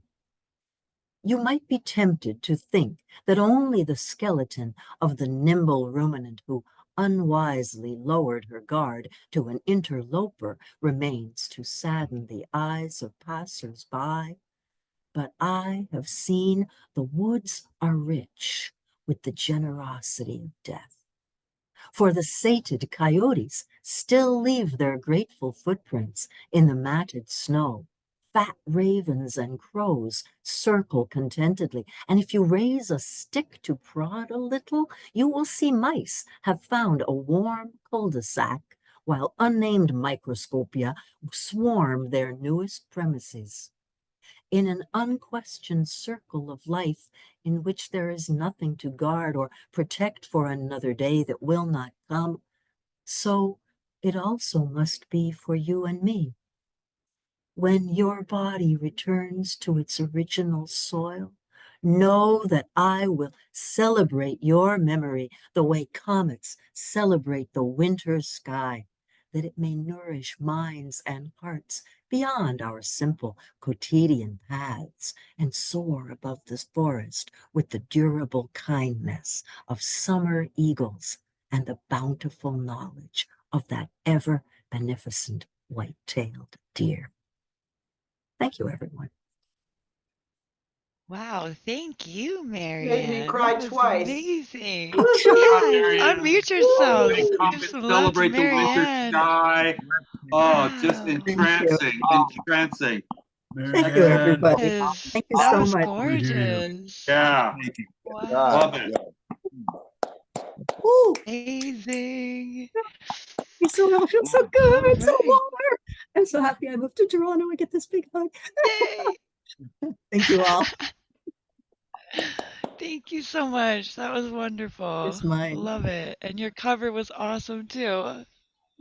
You might be tempted to think that only the skeleton of the nimble ruminant who unwisely lowered her guard to an interloper remains to sadden the eyes of passers-by. But I have seen the woods are rich with the generosity of death. For the sated coyotes still leave their grateful footprints in the matted snow. Fat ravens and crows circle contentedly, and if you raise a stick to prod a little, you will see mice have found a warm cul-de-sac, while unnamed microscopia swarm their newest premises. In an unquestioned circle of life in which there is nothing to guard or protect for another day that will not come, so it also must be for you and me. When your body returns to its original soil, know that I will celebrate your memory the way comets celebrate the winter sky, that it may nourish minds and hearts beyond our simple quotidian paths and soar above this forest with the durable kindness of summer eagles and the bountiful knowledge of that ever beneficent white-tailed deer. Thank you, everyone.
Wow, thank you,
Made me
Marianne.
cry
That was
twice.
amazing.
Good
Yes,
job, Marianne.
unmute yourselves.
They come
Give
and
some love to
celebrate the winter
Marianne.
sky. Oh, just
Wow.
entrancing, entrancing.
Thank you, everybody.
Yes,
Thank you
that
so
was
much.
gorgeous.
Yeah,
Wow.
love it.
Woo!
Amazing.
You're so well. I feel so
All
good. I'm so
right.
warm. I'm so happy I moved to Toronto. I get this big hug.
Yay.
Thank you all.
Thank you so much. That was wonderful.
It's mine.
Love it. And your cover was awesome too. That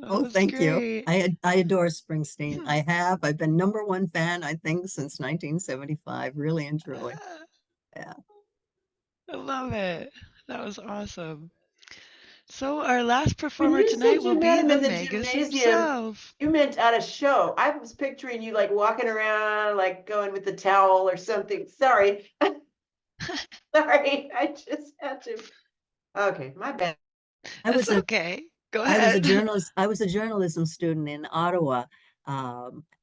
Oh,
was
thank you.
great.
I adore Springsteen. I've been #1 fan, I think, since 1975, really and truly. Yeah.
I love it. That was awesome. So our last
When
performer
you
tonight
said
will
you
be
met him
the
in the
Magus
gymnasium,
himself.
you meant at a show. I was picturing you like walking around, like going with the towel or something. Sorry. Sorry, I just had to. Okay, my bad.
That's okay. Go
I was a
ahead.
journalist. I was a journalism student in Ottawa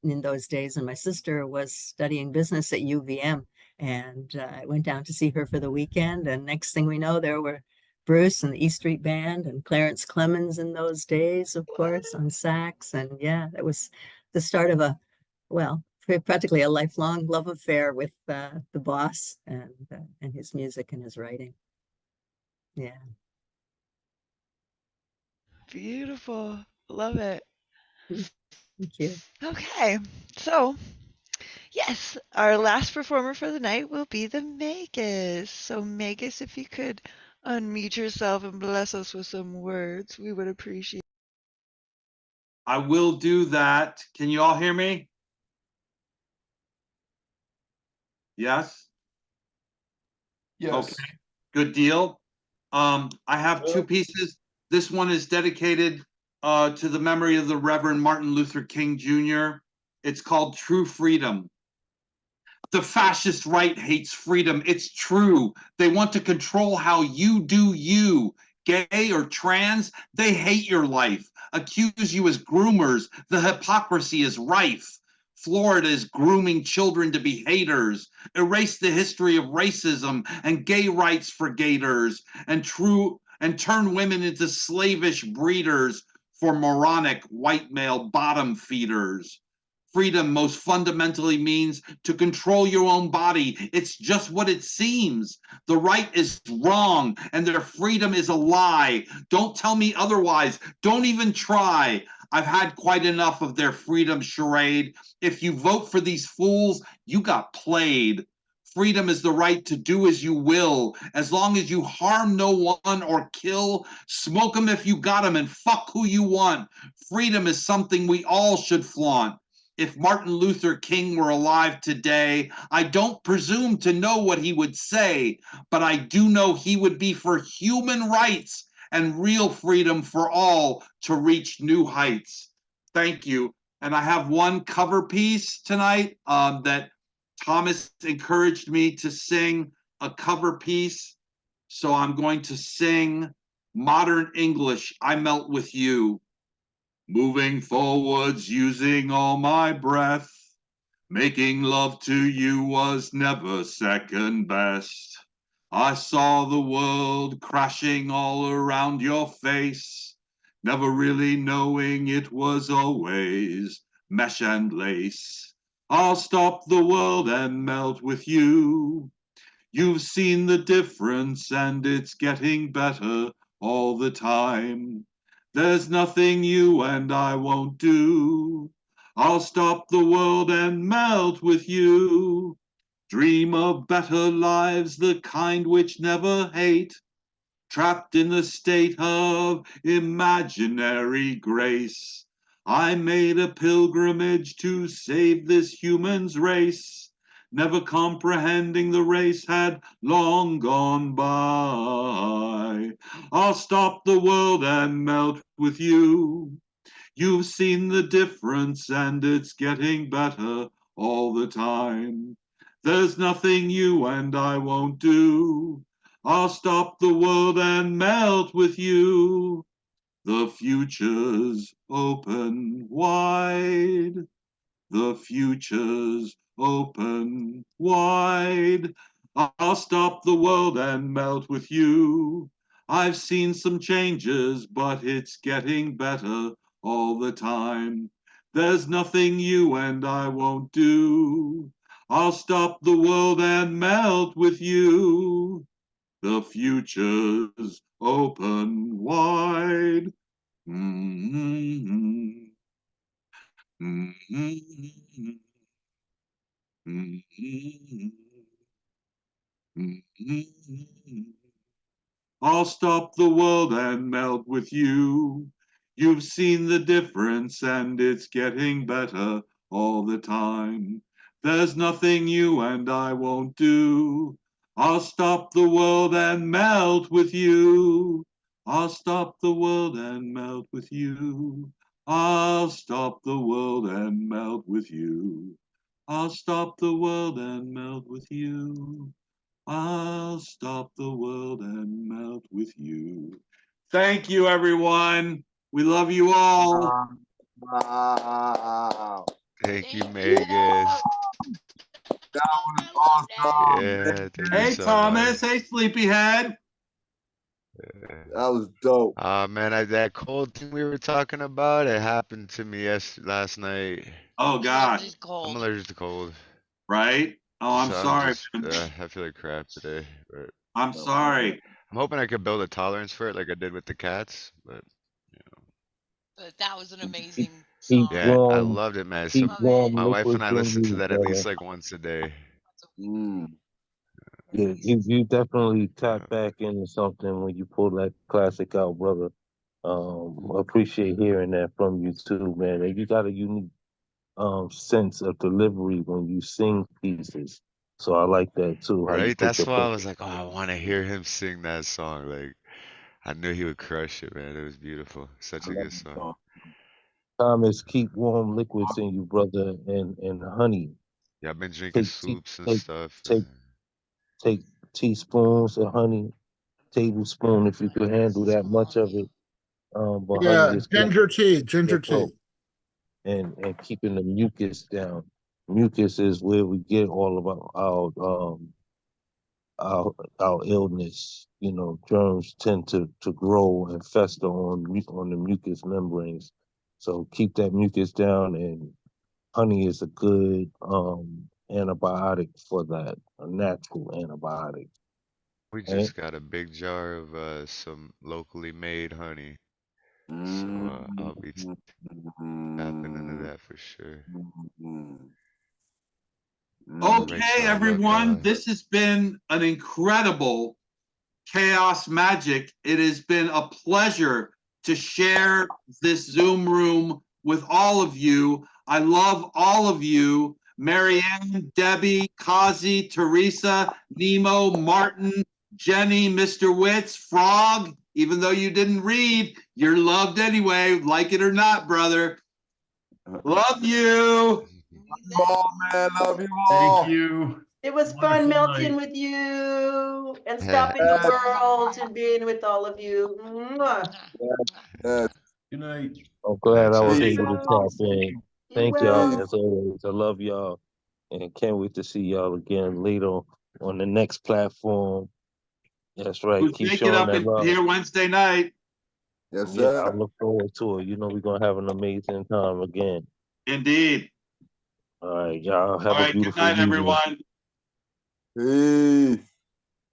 in those days, and my sister was studying business at UVM. And I went down to see her for the weekend. And next thing we know, there were Bruce and the E Street Band and Clarence Clemens in those days, of course, on sax. And yeah, that was the start of practically a lifelong love affair with the boss and his music and his writing. Yeah.
Beautiful. Love it.
Thank you.
Okay. So, yes, our last performer for the night will be the Magus. So, Magus, if you could unmute yourself and bless us with some words, we would appreciate it.
I will do that. Can you all hear me? Yes?
Yes.
Okay, good deal. I have two pieces. This one is dedicated to the memory of the Reverend Martin Luther King Jr. It's called True Freedom. The fascist right hates freedom. It's true. They want to control how you do you. Gay or trans, they hate your life. Accuse you as groomers. The hypocrisy is rife. Florida is grooming children to be haters. Erase the history of racism and gay rights for gators and turn women into slavish breeders for moronic white male bottom feeders. Freedom most fundamentally means to control your own body. It's just what it seems. The right is wrong and their freedom is a lie. Don't tell me otherwise. Don't even try. I've had quite enough of their freedom charade. If you vote for these fools, you got played. Freedom is the right to do as you will, as long as you harm no one or kill. Smoke them if you got them and fuck who you want. Freedom is something we all should flaunt. if Martin Luther King were alive today, I don't presume to know what he would say, but I do know he would be for human rights and real freedom for all to reach new heights. Thank you. And I have one cover piece tonight that Thomas encouraged me to sing a cover piece. So I'm going to sing Modern English, I Melt With You. Moving forwards using all my breath, making love to you was never second best. I saw the world crashing all around your face, never really knowing it was always mesh and lace. I'll stop the world and melt with you. You've seen the difference and it's getting better all the time. There's nothing you and I won't do. I'll stop the world and melt with you. Dream of better lives, the kind which never hate. Trapped in the state of imaginary grace. I made a pilgrimage to save this human's race. Never comprehending the race had long gone by. I'll stop the world and melt with you. You've seen the difference and it's getting better all the time. There's nothing you and I won't do. I'll stop the world and melt with you. The future's open wide. The future's open wide. I'll stop the world and melt with you. I've seen some changes, but it's getting better all the time. There's nothing you and I won't do. I'll stop the world and melt with you. The future's open wide. Mm-hmm. Mm-hmm. Mm-hmm. I'll stop the world and melt with you. You've seen the difference and it's getting better all the time. There's nothing you and I won't do. I'll stop the world and melt with you. I'll stop the world and melt with you. I'll stop the world and melt with you. I'll stop the world and melt with you. I'll stop the world and melt with you. Thank you, everyone. We love you all.
Wow.
Thank you, Magus.
That was awesome.
Yeah, thank you
Hey,
so
Thomas.
much.
Hey, Sleepyhead.
That was dope.
Man, that cold thing we were talking about, it happened to me last night.
Oh, God.
I'm allergic to cold.
Right? Oh, I'm
So
sorry.
I feel like crap today. But
I'm sorry.
I'm hoping I could build a tolerance for it like I did with the cats. But
But that was an amazing
Keep
song.
yeah, I
warm,
loved it, man.
keep
So
warm
my wife and
liquids
I
in
listen to
you,
that at
brother.
least like once a day.
Yeah, you definitely tap back into something when you pull that classic out, brother. Appreciate hearing that from you too, man. And you got a unique sense of delivery when you sing pieces. So I like that too, how you
Right?
put
That's
your
why I was like, oh, I want to hear him sing that song. Like, I knew he would crush it, man. It was beautiful. Such a good song.
Thomas, keep warm liquids in you, brother, and honey.
Yeah, I've been drinking
Take
soups and
take
stuff.
take teaspoons of honey, tablespoon if you can handle that much of it. But honey
Yeah,
is good.
ginger tea, ginger
Good help.
tea.
And keeping the mucus down. Mucus is where we get all of our illness. You know, germs tend to grow and fester on the mucous membranes. So keep that mucus down, and honey is a good antibiotic for that, a natural antibiotic.
We
Right?
just got a big jar of some locally made honey. So I'll be tapping into that for sure. Right,
Okay,
so I love
everyone.
y'all.
This has been an incredible Chaos Magic. It has been a pleasure to share this Zoom room with all of you. I love all of you. Marianne, Debbie, Cozzy, Teresa, Nemo, Martin, Jenny, Mr. Witz, Frog. Even though you didn't read, you're loved anyway, like it or not, brother. Love you.
Man, love you all.
Thank you.
It was
Wonderful
fun melting
night.
with you and stopping the world and being with all of you. Mwah.
Yes.
Good night.
I'm glad I was
Peace.
able to tap in.
You
Thank
will.
y'all as always. I love y'all and can't wait to see y'all again later on the next platform. That's right.
We'll
Keep
take it
showing
up
that love.
here Wednesday night.
Yes,
Yeah,
sir.
I look forward to it. You know we're gonna have an amazing time again.
Indeed.
All right, y'all
All
have a
right. Good
beautiful
night,
evening.
everyone.
Peace.